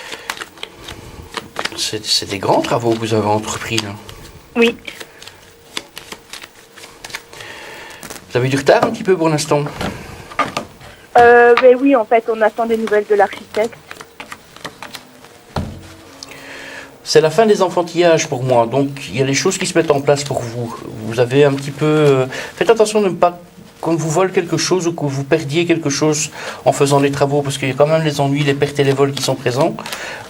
C'est des grands travaux que vous avez entrepris, là. Oui. Vous avez du retard un petit peu pour l'instant? Ben oui, en fait, on attend des nouvelles de l'architecte. C'est la fin des enfantillages pour moi, donc il y a des choses qui se mettent en place pour vous. Vous avez un petit peu... Faites attention de ne pas qu'on vous vole quelque chose ou que vous perdiez quelque chose en faisant les travaux, parce qu'il y a quand même les ennuis, les pertes et les vols qui sont présents.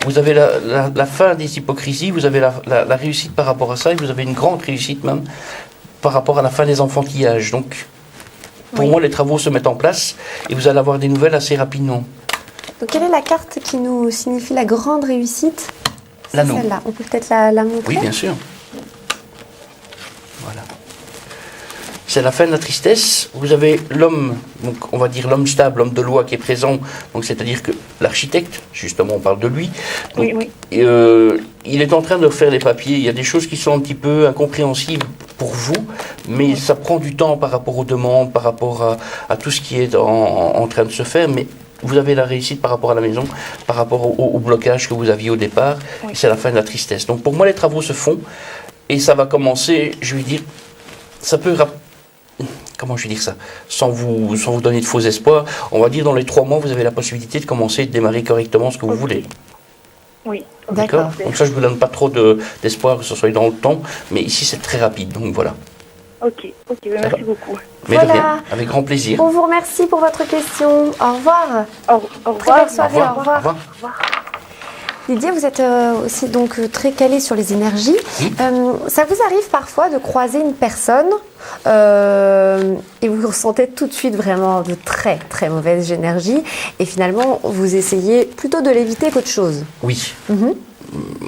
Vous avez la fin des hypocrisies, vous avez la réussite par rapport à ça, et vous avez une grande réussite même par rapport à la fin des enfantillages. Donc, pour moi, les travaux se mettent en place, et vous allez avoir des nouvelles assez rapidement. Donc, quelle est la carte qui nous signifie la grande réussite? L'anneau. Celle-là, on peut peut-être la montrer? Oui, bien sûr. Voilà. C'est la fin de la tristesse. Vous avez l'homme, donc on va dire l'homme stable, l'homme de loi qui est présent. Donc c'est-à-dire que l'architecte, justement, on parle de lui. Donc, oui. Il est en train de refaire les papiers. Il y a des choses qui sont un petit peu incompréhensibles pour vous, mais ça prend du temps par rapport aux demandes, par rapport à tout ce qui est en train de se faire. Mais vous avez la réussite par rapport à la maison, par rapport au blocage que vous aviez au départ. Oui. C'est la fin de la tristesse. Donc pour moi, les travaux se font et ça va commencer, je vais dire, ça peut... Comment je vais dire ça? Sans vous donner de faux espoirs, on va dire dans les 3 mois, vous avez la possibilité de commencer, de démarrer correctement ce que vous voulez. Oui. D'accord. Comme ça, je ne vous donne pas trop d'espoir que ce soit dans le temps, mais ici, c'est très rapide, donc voilà. Ok, merci beaucoup. Mais voilà. De rien, avec grand plaisir. On vous remercie pour votre question. Au revoir. Au revoir. Très belle soirée, au revoir. Au revoir. Au revoir. Lydia, vous êtes aussi donc très calée sur les énergies. Ça vous arrive parfois de croiser une personne et vous ressentez tout de suite vraiment de très très mauvaises énergies et finalement vous essayez plutôt de l'éviter qu'autre chose? Oui.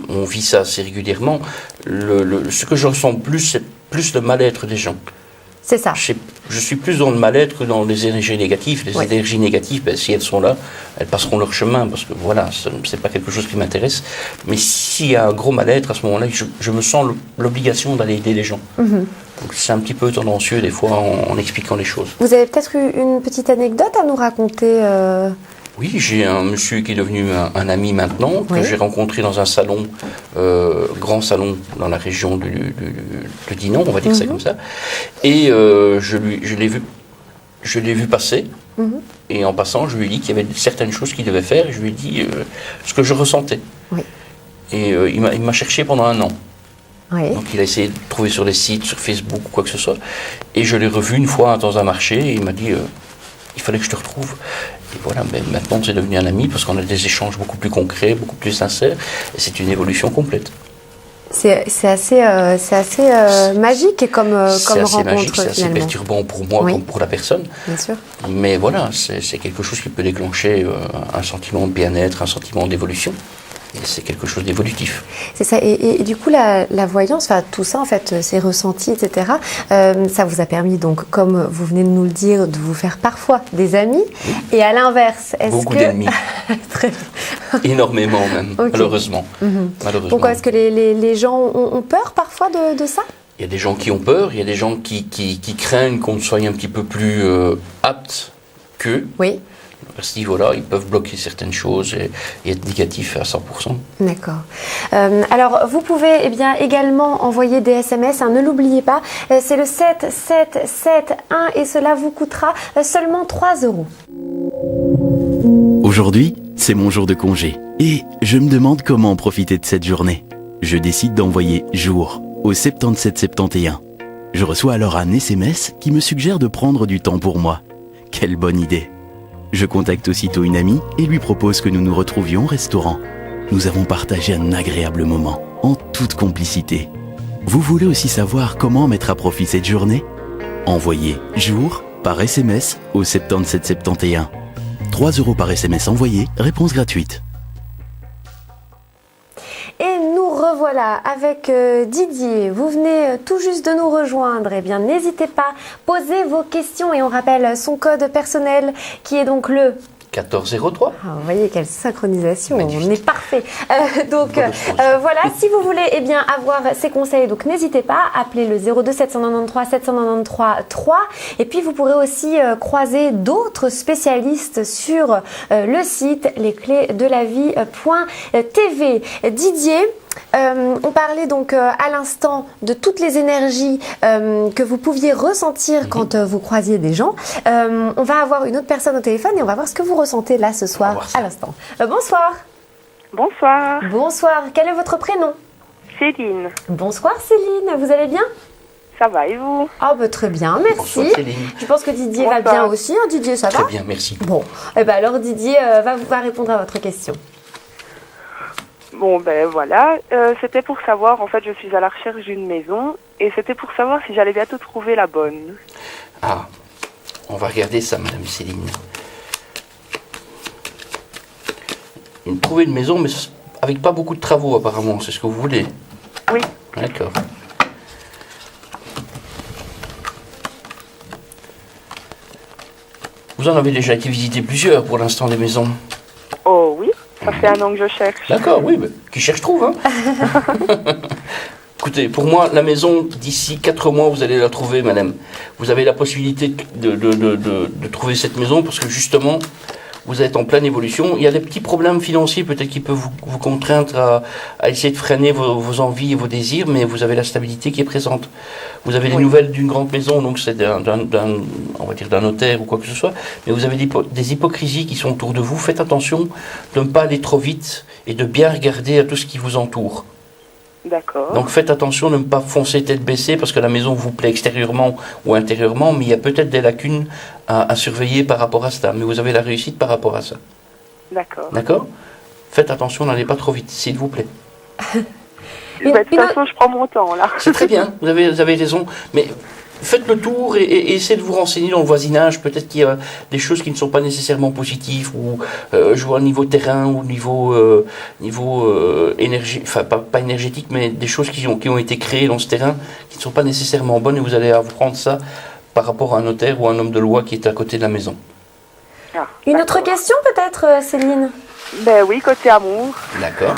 On vit ça assez régulièrement. Ce que je ressens plus, c'est plus le mal-être des gens. C'est ça. Je suis plus dans le mal-être que dans les énergies négatives. Les énergies négatives, ben, si elles sont là, elles passeront leur chemin, parce que voilà, c'est pas quelque chose qui m'intéresse. Mais s'il y a un gros mal-être, à ce moment-là, je me sens l'obligation d'aller aider les gens. Donc c'est un petit peu tendancieux, des fois, en expliquant les choses. Vous avez peut-être eu une petite anecdote à nous raconter Oui, j'ai un monsieur qui est devenu un ami maintenant, que j'ai rencontré dans un salon, grand salon dans la région de Dinan, on va dire ça comme ça. Et je l'ai vu passer. Et en passant, je lui ai dit qu'il y avait certaines choses qu'il devait faire. Et je lui ai dit ce que je ressentais. Oui. Et il m'a cherché pendant 1 an. Oui. Donc il a essayé de trouver sur les sites, sur Facebook ou quoi que ce soit. Et je l'ai revu une fois dans un marché et il m'a dit il fallait que je te retrouve. Et voilà, mais maintenant c'est devenu un ami parce qu'on a des échanges beaucoup plus concrets, beaucoup plus sincères. Et c'est une évolution complète. C'est assez magique comme rencontre. C'est assez magique, c'est assez perturbant pour moi comme pour la personne. Bien sûr. Mais voilà, c'est quelque chose qui peut déclencher un sentiment de bien-être, un sentiment d'évolution. c'est quelque chose d'évolutif. C'est ça. Et du coup, la voyance, tout ça, en fait, ces ressentis, etc., ça vous a permis, donc, comme vous venez de nous le dire, de vous faire parfois des amis. Oui. Et à l'inverse, beaucoup d'ennemis. Très bien. Énormément même, okay. Malheureusement. Malheureusement. Pourquoi est-ce que les gens ont peur parfois de ça ? Il y a des gens qui ont peur, il y a des gens qui craignent qu'on soit un petit peu plus apte qu'eux. Oui. À ce niveau-là, ils peuvent bloquer certaines choses et être négatifs à 100%. D'accord. Alors, vous pouvez également envoyer des SMS, ne l'oubliez pas. C'est le 7771 et cela vous coûtera seulement 3 €. Aujourd'hui, c'est mon jour de congé et je me demande comment profiter de cette journée. Je décide d'envoyer « jour » au 7771. Je reçois alors un SMS qui me suggère de prendre du temps pour moi. Quelle bonne idée! Je contacte aussitôt une amie et lui propose que nous nous retrouvions au restaurant. Nous avons partagé un agréable moment, en toute complicité. Vous voulez aussi savoir comment mettre à profit cette journée ? Envoyez « jour » par SMS au 7771. 3 € par SMS envoyé, réponse gratuite. Et nous revoilà avec Didier. Vous venez tout juste de nous rejoindre. Eh bien, n'hésitez pas, posez vos questions et on rappelle son code personnel qui est donc le 1403. Ah, vous voyez quelle synchronisation, magnifique. On est parfait. Voilà, si vous voulez avoir ces conseils, donc n'hésitez pas, appelez le 02 793 793 3 et puis vous pourrez aussi croiser d'autres spécialistes sur le site lesclésdelavie.tv. Didier, on parlait donc à l'instant de toutes les énergies que vous pouviez ressentir quand vous croisiez des gens. On va avoir une autre personne au téléphone et on va voir ce que vous ressentez là ce soir à l'instant. Bonsoir. Bonsoir. Bonsoir. Quel est votre prénom ? Céline. Bonsoir Céline. Vous allez bien ? Ça va et vous ? Ah très bien, merci. Bonsoir, Céline. Je pense que Didier va bien aussi. Didier, ça va ? Très bien, merci. Bon, alors Didier va répondre à votre question. Bon, voilà, c'était pour savoir, en fait, je suis à la recherche d'une maison, et c'était pour savoir si j'allais bientôt trouver la bonne. Ah, on va regarder ça, Madame Céline. Trouver une maison, mais avec pas beaucoup de travaux, apparemment, c'est ce que vous voulez ? Oui. D'accord. Vous en avez déjà été visiter plusieurs, pour l'instant, des maisons ? Oh oui. Ça fait 1 an que je cherche. D'accord, oui, qui cherche trouve. Hein. Écoutez, pour moi, la maison, d'ici 4 mois, vous allez la trouver, madame. Vous avez la possibilité de trouver cette maison parce que justement, vous êtes en pleine évolution. Il y a des petits problèmes financiers peut-être qui peuvent vous contraindre à essayer de freiner vos envies et vos désirs, mais vous avez la stabilité qui est présente. Vous avez des nouvelles d'une grande maison, donc c'est on va dire d'un notaire ou quoi que ce soit, mais vous avez des hypocrisies qui sont autour de vous. Faites attention de ne pas aller trop vite et de bien regarder à tout ce qui vous entoure. D'accord. Donc faites attention de ne pas foncer tête baissée parce que la maison vous plaît extérieurement ou intérieurement, mais il y a peut-être des lacunes à surveiller par rapport à ça. Mais vous avez la réussite par rapport à ça. D'accord. D'accord ? Faites attention, n'allez pas trop vite, s'il vous plaît. De toute façon, je prends mon temps, là. C'est très bien, vous avez raison. Mais faites le tour et essayez de vous renseigner dans le voisinage. Peut-être qu'il y a des choses qui ne sont pas nécessairement positives, ou je vois au niveau terrain, ou niveau énergie, enfin pas énergétique, mais des choses qui ont été créées dans ce terrain qui ne sont pas nécessairement bonnes, et vous allez apprendre ça par rapport à un notaire ou un homme de loi qui est à côté de la maison. Ah, une autre question peut-être, Céline ? Oui, côté amour. D'accord.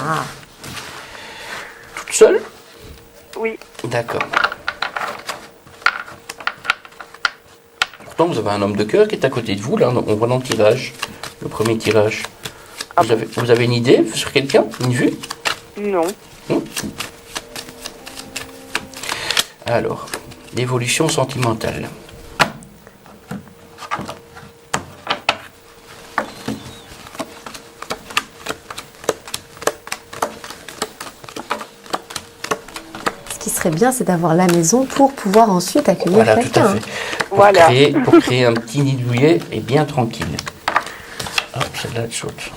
Toute seule ? Oui. D'accord. Pourtant, vous avez un homme de cœur qui est à côté de vous. Là, on voit dans le tirage, le premier tirage. Vous avez une idée sur quelqu'un ? Une vue ? Non. Alors, l'évolution sentimentale. Ce qui serait bien, c'est d'avoir la maison pour pouvoir ensuite accueillir quelqu'un. Tout à fait. Pour créer un petit nid douillet et bien tranquille. Hop, celle-là, elle saute.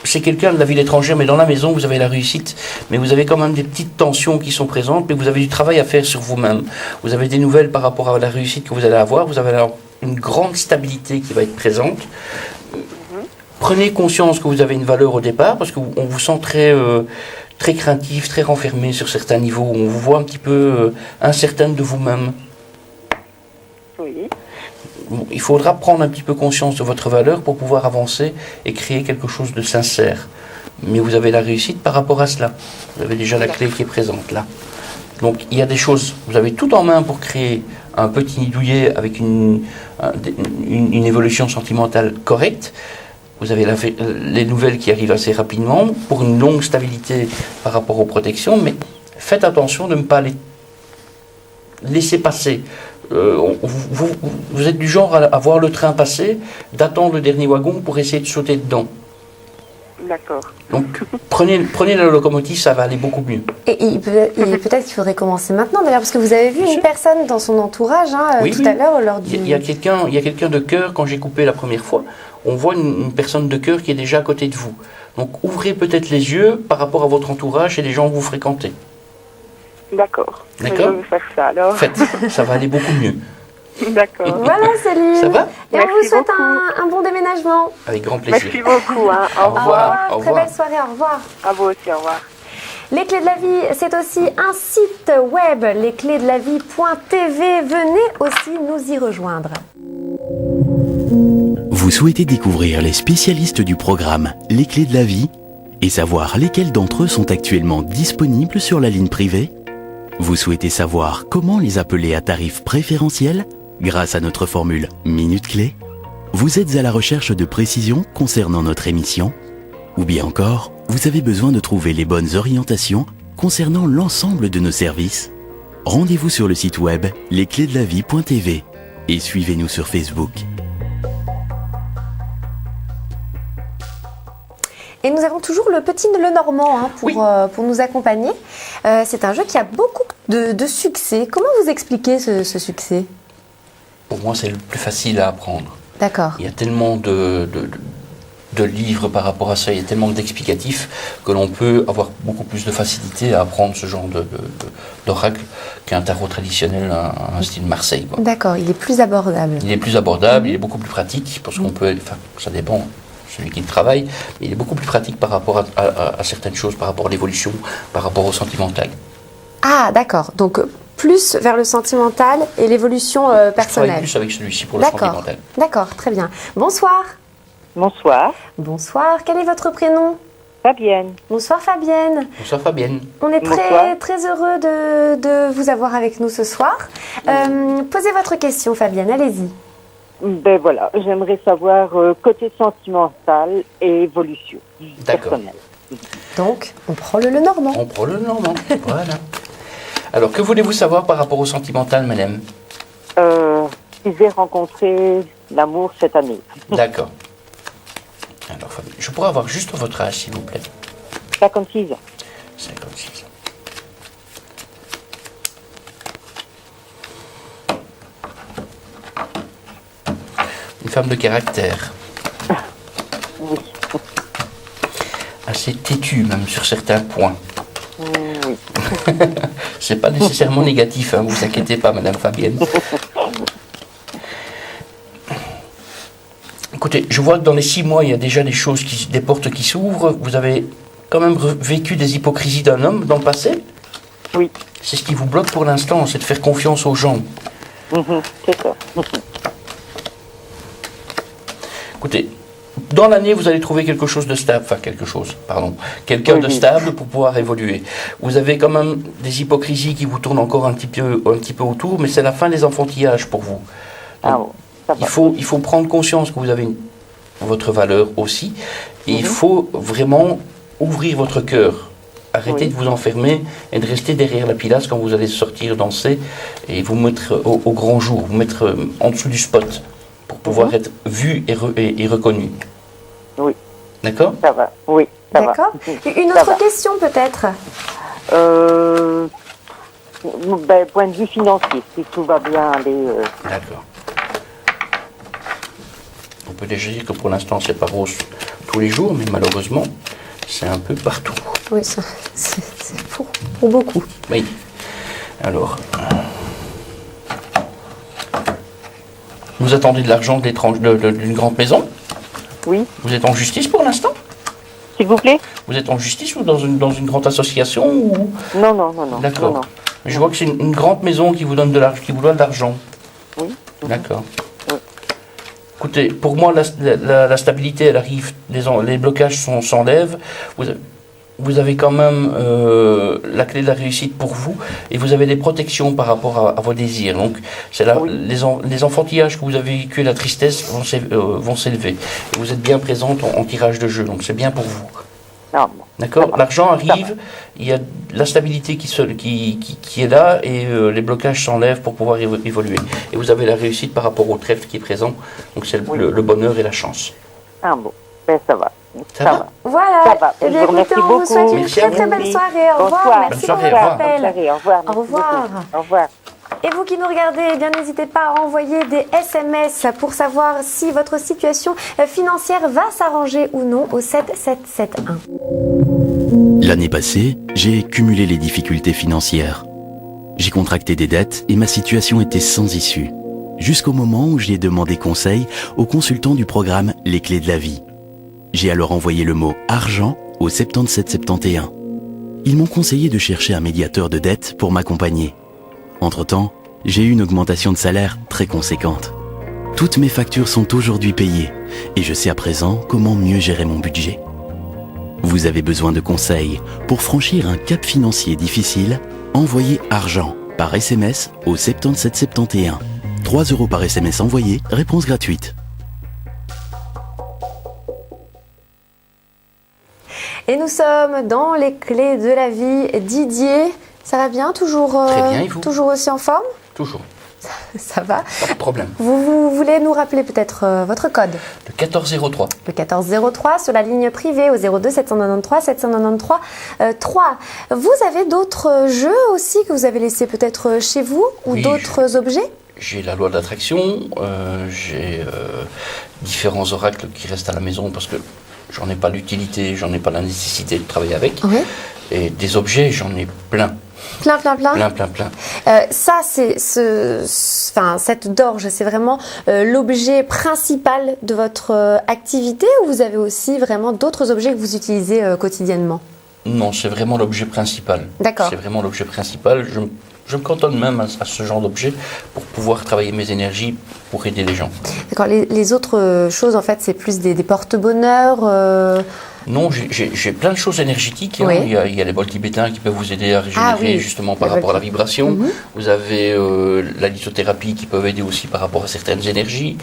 C'est chez quelqu'un de la ville étrangère, mais dans la maison, vous avez la réussite, mais vous avez quand même des petites tensions qui sont présentes, mais vous avez du travail à faire sur vous-même. Vous avez des nouvelles par rapport à la réussite que vous allez avoir, vous avez alors une grande stabilité qui va être présente. Prenez conscience que vous avez une valeur au départ, parce qu'on vous sent très craintif, très renfermé sur certains niveaux. On vous voit un petit peu incertaine de vous-même. Oui. Bon, il faudra prendre un petit peu conscience de votre valeur pour pouvoir avancer et créer quelque chose de sincère. Mais vous avez la réussite par rapport à cela. Vous avez déjà la clé qui est présente là. Donc il y a des choses, vous avez tout en main pour créer un petit nid douillet avec une évolution sentimentale correcte. Vous avez les nouvelles qui arrivent assez rapidement pour une longue stabilité par rapport aux protections, mais faites attention de ne pas les laisser passer. Vous êtes du genre à voir le train passer, d'attendre le dernier wagon pour essayer de sauter dedans. D'accord. Donc prenez la locomotive, ça va aller beaucoup mieux. Et peut-être qu'il faudrait commencer maintenant d'ailleurs, parce que vous avez vu une personne dans son entourage à l'heure lors du... Il y a quelqu'un de cœur, quand j'ai coupé la première fois, on voit une personne de cœur qui est déjà à côté de vous. Donc ouvrez peut-être les yeux par rapport à votre entourage et les gens que vous fréquentez. D'accord. D'accord. Je vais faire ça alors. Faites, ça va aller beaucoup mieux. D'accord. Voilà Céline. Ça va? Et on vous souhaite un bon déménagement. Avec grand plaisir. Merci beaucoup. Hein. Au revoir. Au Très revoir. belle soirée, au revoir. À vous aussi, au revoir. Les Clés de la Vie, c'est aussi un site web, lesclésdelavie.tv. Venez aussi nous y rejoindre. Vous souhaitez découvrir les spécialistes du programme Les Clés de la Vie et savoir lesquels d'entre eux sont actuellement disponibles sur la ligne privée? Vous souhaitez savoir comment les appeler à tarif préférentiel grâce à notre formule Minute Clé? Vous êtes à la recherche de précisions concernant notre émission? Ou bien encore, vous avez besoin de trouver les bonnes orientations concernant l'ensemble de nos services? Rendez-vous sur le site web lesclésdelavie.tv et suivez-nous sur Facebook. Et nous avons toujours le petit Lenormand pour nous accompagner. C'est un jeu qui a beaucoup de succès. Comment vous expliquez ce succès? Pour moi, c'est le plus facile à apprendre. D'accord. Il y a tellement de livres par rapport à ça, il y a tellement d'explicatifs que l'on peut avoir beaucoup plus de facilité à apprendre ce genre d'oracle qu'un tarot traditionnel, un style Marseille. Quoi. D'accord, il est plus abordable. Il est plus abordable, il est beaucoup plus pratique, parce qu'on peut, enfin, ça dépend, celui qui travaille, mais il est beaucoup plus pratique par rapport à certaines choses, par rapport à l'évolution, par rapport au sentimental. Ah, d'accord. Donc, plus vers le sentimental et l'évolution personnelle. Je travaille plus avec celui-ci pour le sentimental. D'accord, très bien. Bonsoir. Bonsoir. Bonsoir. Quel est votre prénom? Fabienne. Bonsoir Fabienne. Bonsoir Fabienne. On est très heureux de vous avoir avec nous ce soir. Posez votre question Fabienne, allez-y. Ben voilà, j'aimerais savoir côté sentimental et évolution personnelle. Donc, on prend le Lenormand. On prend le Lenormand, voilà. Alors, que voulez-vous savoir par rapport au sentimental, madame? Si j'ai rencontré l'amour cette année. D'accord. Alors, je pourrais avoir juste votre âge, s'il vous plaît. 56 ans. 56 ans. Une femme de caractère. Oui. Assez têtue, même sur certains points. Oui. C'est pas nécessairement négatif, hein, vous inquiétez pas, madame Fabienne. Écoutez, je vois que dans les 6 mois, il y a déjà des portes qui s'ouvrent. Vous avez quand même vécu des hypocrisies d'un homme dans le passé? Oui. C'est ce qui vous bloque pour l'instant, c'est de faire confiance aux gens. C'est ça. Écoutez, dans l'année, vous allez trouver quelqu'un de stable pour pouvoir évoluer. Vous avez quand même des hypocrisies qui vous tournent encore un petit peu autour, mais c'est la fin des enfantillages pour vous. Donc, il faut prendre conscience que vous avez votre valeur aussi, et il faut vraiment ouvrir votre cœur. Arrêtez de vous enfermer et de rester derrière la pilasse quand vous allez sortir danser et vous mettre au grand jour, vous mettre en dessous du spot pour pouvoir être vu et reconnu. Oui. D'accord? Ça va, oui. D'accord. Une autre question peut-être? Point de vue financier, si tout va bien aller... D'accord. On peut déjà dire que pour l'instant, c'est pas rose tous les jours, mais malheureusement, C'est un peu partout. Oui, c'est pour beaucoup. Oui. Alors, vous attendez de l'argent d'une grande maison? Oui. Vous êtes en justice pour l'instant? S'il vous plaît? Vous êtes en justice ou dans une grande association ou... Non. D'accord. Non. Je vois que c'est une grande maison qui vous donne de l'argent. Oui. D'accord. Oui. Écoutez, pour moi, la stabilité, elle arrive, les blocages s'enlèvent. Vous avez quand même la clé de la réussite pour vous et vous avez des protections par rapport à vos désirs. Donc, c'est là, les enfantillages que vous avez vécu, la tristesse vont s'élever. Et vous êtes bien présente en tirage de jeu, donc c'est bien pour vous. D'accord. L'argent arrive, il y a la stabilité qui est là et les blocages s'enlèvent pour pouvoir évoluer. Et vous avez la réussite par rapport au trèfle qui est présent, donc c'est le bonheur et la chance. Ah bon, ben ça va. Ça va. Voilà. Ça va. Eh bien, écoutez, on vous souhaite une très très belle soirée. Au revoir. Merci pour votre appel. Au revoir. Au revoir. Et vous qui nous regardez, eh bien, n'hésitez pas à envoyer des SMS pour savoir si votre situation financière va s'arranger ou non au 7771. L'année passée, j'ai cumulé les difficultés financières. J'ai contracté des dettes et ma situation était sans issue. Jusqu'au moment où j'ai demandé conseil aux consultants du programme Les Clés de la Vie. J'ai alors envoyé le mot « argent » au 7771. Ils m'ont conseillé de chercher un médiateur de dette pour m'accompagner. Entre-temps, j'ai eu une augmentation de salaire très conséquente. Toutes mes factures sont aujourd'hui payées et je sais à présent comment mieux gérer mon budget. Vous avez besoin de conseils pour franchir un cap financier difficile? Envoyez « argent » par SMS au 7771. 3 € par SMS envoyé, réponse gratuite. Et nous sommes dans les clés de la vie. Didier, ça va bien? Toujours, très bien, et vous? Toujours aussi en forme? Toujours. Ça va? Pas de problème. Vous voulez nous rappeler peut-être votre code? Le 1403. Le 1403 sur la ligne privée au 02 793 793 3. Vous avez d'autres jeux aussi que vous avez laissés peut-être chez vous ou d'autres objets? J'ai la loi de l'attraction, j'ai différents oracles qui restent à la maison parce que j'en ai pas l'utilité, j'en ai pas la nécessité de travailler avec. Oui. Et des objets, j'en ai plein. Plein. Ça, cette dorge, c'est vraiment l'objet principal de votre activité ou vous avez aussi vraiment d'autres objets que vous utilisez quotidiennement? Non, c'est vraiment l'objet principal. D'accord. C'est vraiment l'objet principal. Je me cantonne même à ce genre d'objet pour pouvoir travailler mes énergies pour aider les gens. D'accord. Les autres choses, en fait, c'est plus des porte-bonheur Non, j'ai plein de choses énergétiques. Oui. Hein. Il y a les bols tibétains qui peuvent vous aider à régénérer justement par rapport à la vibration. Vous avez la lithothérapie qui peuvent aider aussi par rapport à certaines énergies.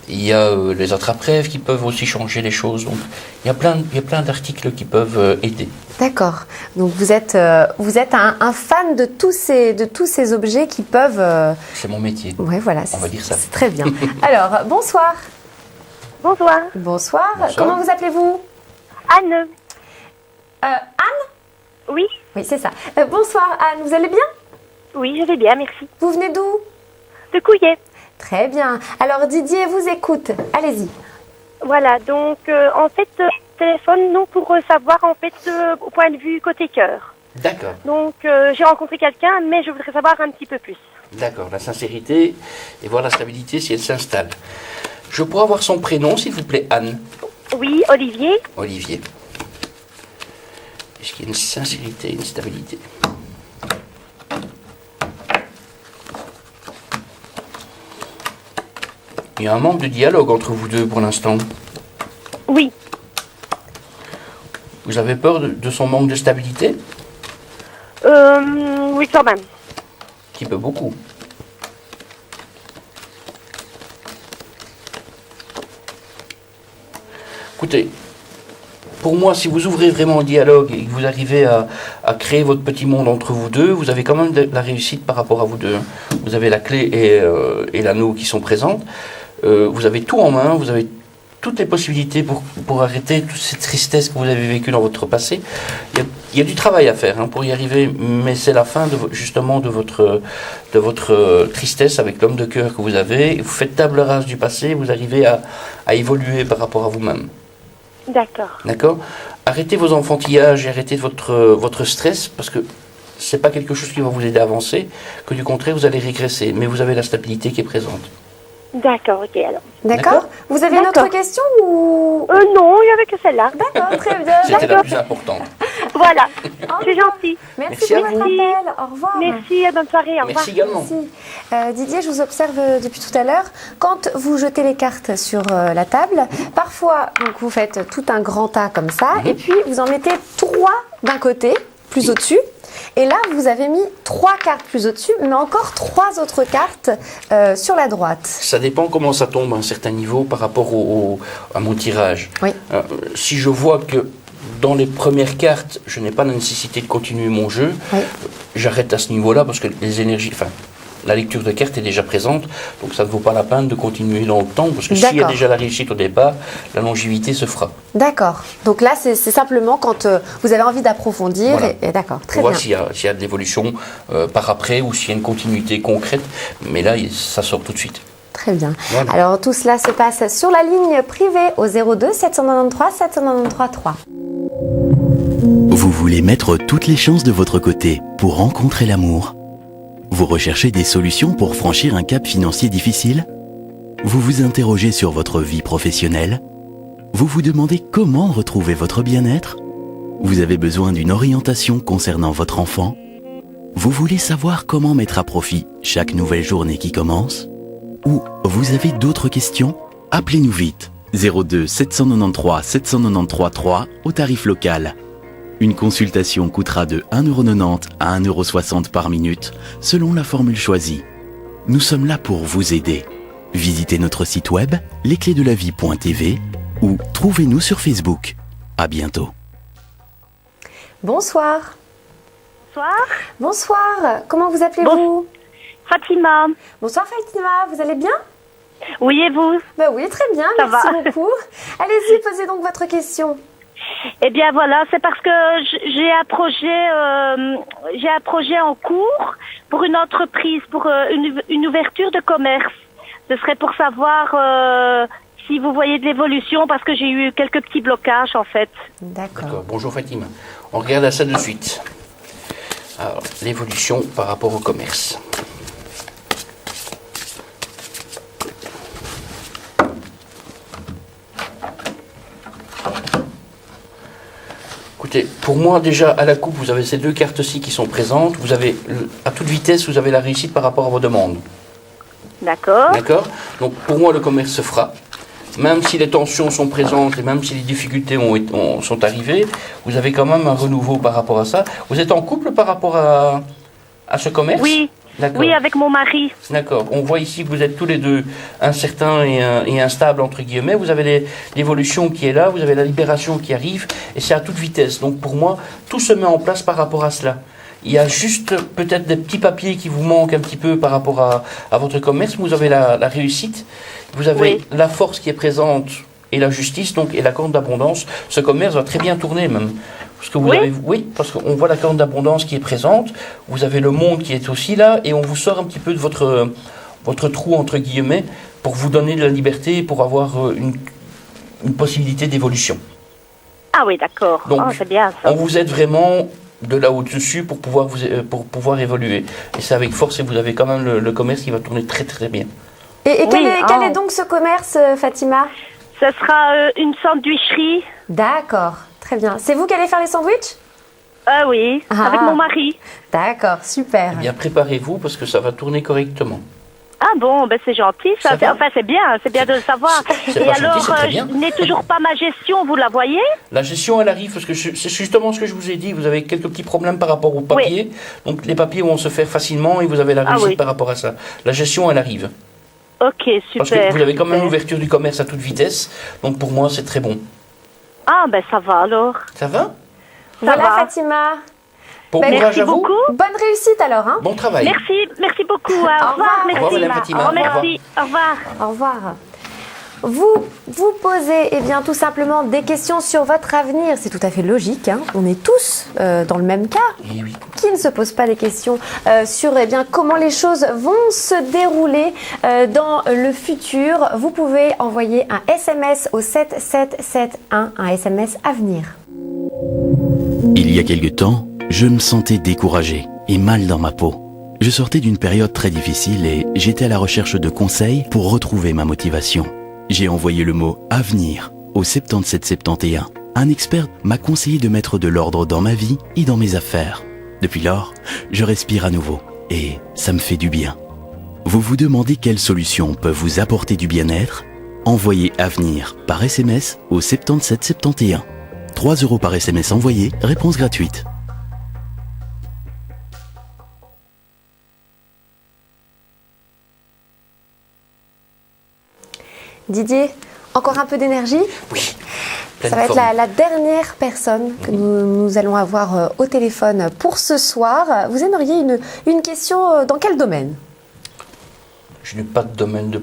Il y a les attrape-rêves qui peuvent aussi changer les choses. Donc il y a plein d'articles qui peuvent aider. D'accord. Donc vous êtes un fan de tous ces objets qui peuvent... C'est mon métier. Oui, voilà. On va dire ça. C'est très bien. Alors, bonsoir. Bonsoir. Bonsoir. Comment vous appelez-vous? Anne. Anne? Oui. Oui, c'est ça. Bonsoir Anne, vous allez bien? Oui, je vais bien, merci. Vous venez d'où? De Couillet. Très bien. Alors Didier vous écoute. Allez-y. Voilà, donc en fait, téléphone non pour savoir en fait au point de vue côté cœur. D'accord. Donc j'ai rencontré quelqu'un, mais je voudrais savoir un petit peu plus. D'accord, la sincérité et voir la stabilité si elle s'installe. Je pourrais avoir son prénom, s'il vous plaît, Anne? Oui, Olivier. Olivier. Est-ce qu'il y a une sincérité, une stabilité? Il y a un manque de dialogue entre vous deux pour l'instant. Oui. Vous avez peur de son manque de stabilité? Oui, quand même. Un petit peu beaucoup. Écoutez, pour moi, si vous ouvrez vraiment le dialogue et que vous arrivez à créer votre petit monde entre vous deux, vous avez quand même de la réussite par rapport à vous deux. Vous avez la clé et l'anneau qui sont présentes. Vous avez tout en main, vous avez toutes les possibilités pour arrêter toute cette tristesse que vous avez vécue dans votre passé. Il y a du travail à faire pour y arriver, mais c'est la fin de votre tristesse avec l'homme de cœur que vous avez. Vous faites table rase du passé, vous arrivez à évoluer par rapport à vous-même. D'accord. D'accord. arrêtez vos enfantillages et arrêtez votre stress, parce que c'est pas quelque chose qui va vous aider à avancer, que du contraire, vous allez régresser. Mais vous avez la stabilité qui est présente. D'accord, ok alors. D'accord. Vous avez une autre question ou... Non, il n'y avait que celle-là. D'accord, très bien. C'était la plus importante. Voilà, c'est gentil. Merci à pour vous. votre appel. Au revoir. Merci, bonne soirée, au revoir. Merci également. Merci. Didier, je vous observe depuis tout à l'heure. Quand vous jetez les cartes sur la table, parfois donc, vous faites tout un grand tas comme ça, et puis vous en mettez 3 d'un côté, plus au-dessus. Et là, vous avez mis 3 cartes plus au-dessus, mais encore 3 autres cartes sur la droite. Ça dépend comment ça tombe à un certain niveau par rapport à mon tirage. Oui. Si je vois que dans les premières cartes, je n'ai pas la nécessité de continuer mon jeu, j'arrête à ce niveau-là parce que les énergies... La lecture de cartes est déjà présente, donc ça ne vaut pas la peine de continuer dans le temps, parce que s'il y a déjà la réussite au départ, la longévité se fera. D'accord. Donc là, c'est simplement quand vous avez envie d'approfondir. Voilà. Et d'accord, très bien. On bien. voit s'il y a de l'évolution par après, ou s'il y a une continuité concrète, mais là, ça sort tout de suite. Très bien. Voilà. Alors tout cela se passe sur la ligne privée au 02 793 793 3. Vous voulez mettre toutes les chances de votre côté pour rencontrer l'amour? Vous recherchez des solutions pour franchir un cap financier difficile? Vous vous interrogez sur votre vie professionnelle? Vous vous demandez comment retrouver votre bien-être? Vous avez besoin d'une orientation concernant votre enfant? Vous voulez savoir comment mettre à profit chaque nouvelle journée qui commence? Ou vous avez d'autres questions? Appelez-nous vite 02 793 793 3 au tarif local. Une consultation coûtera de 1,90 € à 1,60 € par minute, selon la formule choisie. Nous sommes là pour vous aider. Visitez notre site web, lesclésdelavie.tv ou trouvez-nous sur Facebook. À bientôt. Bonsoir. Bonsoir. Bonsoir. Comment vous appelez-vous? Fatima. Bonsoir Fatima, vous allez bien? Oui, et vous? Ben oui, très bien, Ça merci va. beaucoup. Allez-y, posez donc votre question. Eh bien voilà, c'est parce que j'ai un projet en cours pour une entreprise, pour une ouverture de commerce. Ce serait pour savoir si vous voyez de l'évolution, parce que j'ai eu quelques petits blocages en fait. D'accord. Bonjour Fatima. On regarde ça de suite. Alors, l'évolution par rapport au commerce. Écoutez, pour moi déjà à la coupe, vous avez ces 2 cartes-ci qui sont présentes. Vous avez, à toute vitesse, vous avez la réussite par rapport à vos demandes. D'accord. D'accord. Donc pour moi, le commerce se fera. Même si les tensions sont présentes et même si les difficultés sont arrivées, vous avez quand même un renouveau par rapport à ça. Vous êtes en couple par rapport à ce commerce? Oui. Oui, avec mon mari. D'accord. On voit ici que vous êtes tous les deux incertains et instables, entre guillemets. Vous avez l'évolution qui est là, vous avez la libération qui arrive, et c'est à toute vitesse. Donc pour moi, tout se met en place par rapport à cela. Il y a juste peut-être des petits papiers qui vous manquent un petit peu par rapport à votre commerce. Vous avez la réussite, vous avez la force qui est présente et la justice, donc, et la corne d'abondance. Ce commerce va très bien tourner même. Parce que vous avez, parce qu'on voit la corne d'abondance qui est présente, vous avez le monde qui est aussi là, et on vous sort un petit peu de votre trou, entre guillemets, pour vous donner de la liberté, pour avoir une possibilité d'évolution. Ah oui, d'accord. Donc, c'est bien ça. On vous aide vraiment de là au-dessus pour pouvoir évoluer. Et c'est avec force, et vous avez quand même le commerce qui va tourner très très bien. Et quel est donc ce commerce, Fatima? Ce sera une sandwicherie. D'accord, très bien. C'est vous qui allez faire les sandwichs? Oui, avec mon mari. D'accord, super. Eh bien, préparez-vous parce que ça va tourner correctement. Ah bon, ben c'est gentil, ça. Enfin, c'est bien de le savoir. Et alors, je n'ai toujours pas ma gestion, vous la voyez? La gestion, elle arrive parce que c'est justement ce que je vous ai dit. Vous avez quelques petits problèmes par rapport aux papiers. Oui. Donc, les papiers vont se faire facilement et vous avez la réussite par rapport à ça. La gestion, elle arrive. Ok, super. Parce que vous avez quand même l'ouverture du commerce à toute vitesse. Donc, pour moi, c'est très bon. Ah, ben ça va alors. Ça va? Voilà, Fatima. Bon courage à vous. Beaucoup. Bonne réussite alors. Hein. Bon travail. Merci beaucoup. Au revoir. Merci. Au revoir, Madame Fatima. Merci. Au revoir. Au revoir. Vous posez tout simplement des questions sur votre avenir. C'est tout à fait logique. Hein. On est tous dans le même cas. Et oui. Qui ne se pose pas des questions sur comment les choses vont se dérouler dans le futur. Vous pouvez envoyer un SMS au 7771, un SMS avenir. Il y a quelque temps, je me sentais découragé et mal dans ma peau. Je sortais d'une période très difficile et j'étais à la recherche de conseils pour retrouver ma motivation. J'ai envoyé le mot « avenir » au 7771. Un expert m'a conseillé de mettre de l'ordre dans ma vie et dans mes affaires. Depuis lors, je respire à nouveau et ça me fait du bien. Vous vous demandez quelles solutions peuvent vous apporter du bien-être? Envoyez « avenir » par SMS au 7771. 3 € par SMS envoyé, réponse gratuite. Didier, encore un peu d'énergie? Oui. Ça va être la dernière personne que nous allons avoir au téléphone pour ce soir. Vous aimeriez une question dans quel domaine? Je n'ai pas de domaine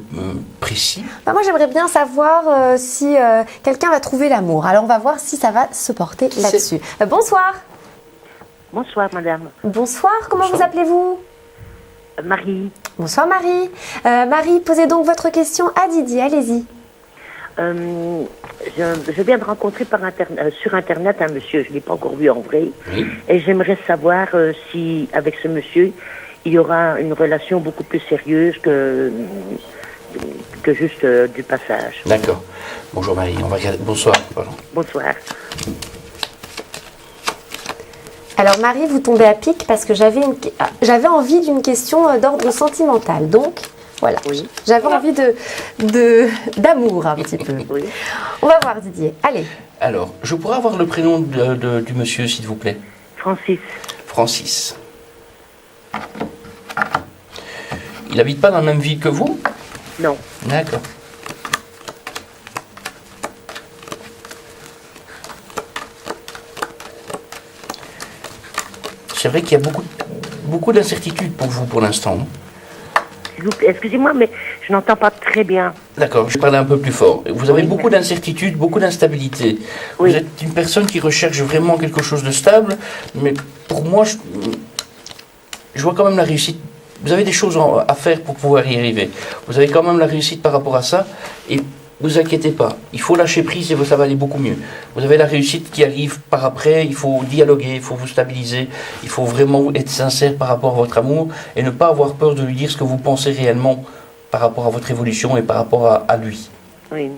précis. Moi, j'aimerais bien savoir si quelqu'un va trouver l'amour. Alors, on va voir si ça va se porter là-dessus. Bonsoir. Bonsoir, madame. Bonsoir, comment vous appelez-vous? Marie. Bonsoir, Marie. Marie, posez donc votre question à Didier, allez-y. Je viens de rencontrer sur Internet un monsieur, je ne l'ai pas encore vu en vrai, et j'aimerais savoir si, avec ce monsieur, il y aura une relation beaucoup plus sérieuse que juste du passage. D'accord. Bonjour Marie, on va regarder. Bonsoir. Pardon. Bonsoir. Alors Marie, vous tombez à pic parce que j'avais envie d'une question d'ordre sentimental. Donc, voilà. Oui. J'avais envie d'amour un petit peu. Oui. On va voir Didier. Allez. Alors, je pourrais avoir le prénom du monsieur, s'il vous plaît? Francis. Francis. Il n'habite pas dans la même ville que vous? Non. D'accord. C'est vrai qu'il y a beaucoup d'incertitudes pour vous pour l'instant. Excusez-moi, mais je n'entends pas très bien. D'accord, je vais parler un peu plus fort. Vous avez beaucoup d'incertitudes, beaucoup d'instabilité. Oui. Vous êtes une personne qui recherche vraiment quelque chose de stable, mais pour moi, je vois quand même la réussite. Vous avez des choses à faire pour pouvoir y arriver. Vous avez quand même la réussite par rapport à ça, et ne vous inquiétez pas. Il faut lâcher prise et ça va aller beaucoup mieux. Vous avez la réussite qui arrive par après, il faut dialoguer, il faut vous stabiliser, il faut vraiment être sincère par rapport à votre amour et ne pas avoir peur de lui dire ce que vous pensez réellement par rapport à votre évolution et par rapport à lui. Oui.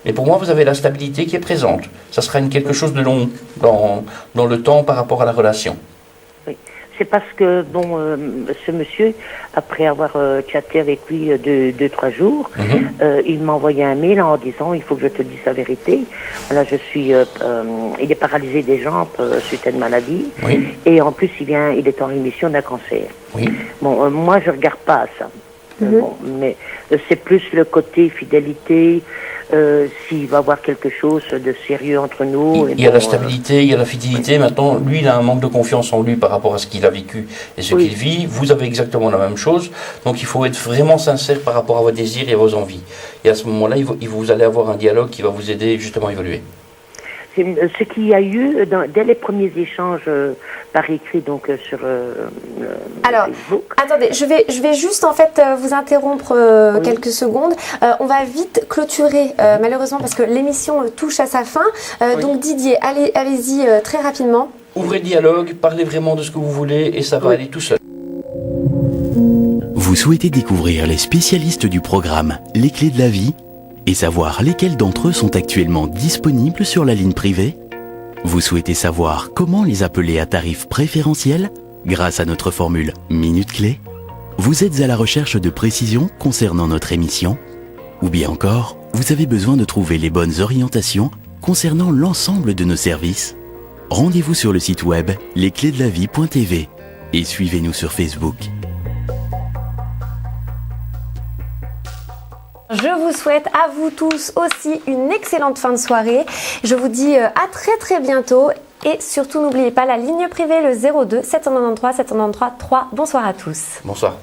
Mais pour moi, vous avez la stabilité qui est présente. Ça sera quelque chose de long dans le temps par rapport à la relation. Oui. C'est parce que, ce monsieur, après avoir chatté avec lui 2-3 jours, il m'a envoyé un mail en disant « Il faut que je te dise la vérité. Voilà, il est paralysé des jambes suite à une maladie. Oui. Et en plus, il est en rémission d'un cancer. Oui. Bon, moi, je ne regarde pas ça. Mais c'est plus le côté fidélité, s'il va y avoir quelque chose de sérieux entre nous. Il y a la stabilité, il y a la fidélité. Maintenant, lui, il a un manque de confiance en lui par rapport à ce qu'il a vécu et ce qu'il vit. Vous avez exactement la même chose. Donc, il faut être vraiment sincère par rapport à vos désirs et à vos envies. Et à ce moment-là, vous allez avoir un dialogue qui va vous aider justement à évoluer. Ce qu'il y a eu dès les premiers échanges par écrit sur alors, Facebook. Attendez, je vais juste en fait vous interrompre quelques secondes. On va vite clôturer malheureusement parce que l'émission touche à sa fin. Donc Didier, allez-y très rapidement. Ouvrez le dialogue, parlez vraiment de ce que vous voulez et ça va aller tout seul. Vous souhaitez découvrir les spécialistes du programme Les Clés de la Vie et savoir lesquels d'entre eux sont actuellement disponibles sur la ligne privée? Vous souhaitez savoir comment les appeler à tarif préférentiel grâce à notre formule Minute Clé? Vous êtes à la recherche de précisions concernant notre émission? Ou bien encore, vous avez besoin de trouver les bonnes orientations concernant l'ensemble de nos services? Rendez-vous sur le site web lesclésdelavie.tv et suivez-nous sur Facebook. Je vous souhaite à vous tous aussi une excellente fin de soirée. Je vous dis à très très bientôt et surtout n'oubliez pas la ligne privée le 02 793 793 3. Bonsoir à tous. Bonsoir.